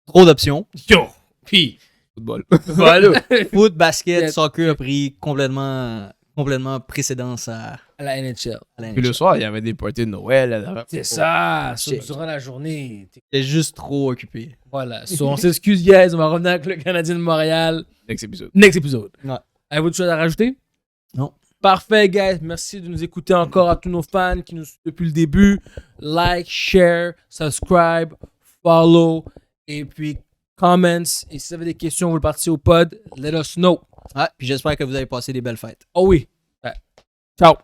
trop d'options. Yo! Puis, Football. voilà. Foot, basket, Yeah. soccer a pris complètement précédence à À la NHL. la Puis le NHL. soir, il y avait des parties de Noël. Là. C'est ça. shit. Durant la journée. J'étais juste trop occupé. Voilà. So, on s'excuse, guys. On va revenir avec le Canadien de Montréal. Next épisode. Next épisode. Ouais. Avez-vous autre chose à rajouter? Non. Parfait, guys. Merci de nous écouter encore à tous nos fans qui nous suivent depuis le début. Like, share, subscribe, follow, et puis comments. Et si vous avez des questions, vous voulez participer au pod, let us know. Ouais, puis j'espère que vous avez passé des belles fêtes. Oh oui. Ouais. Ciao.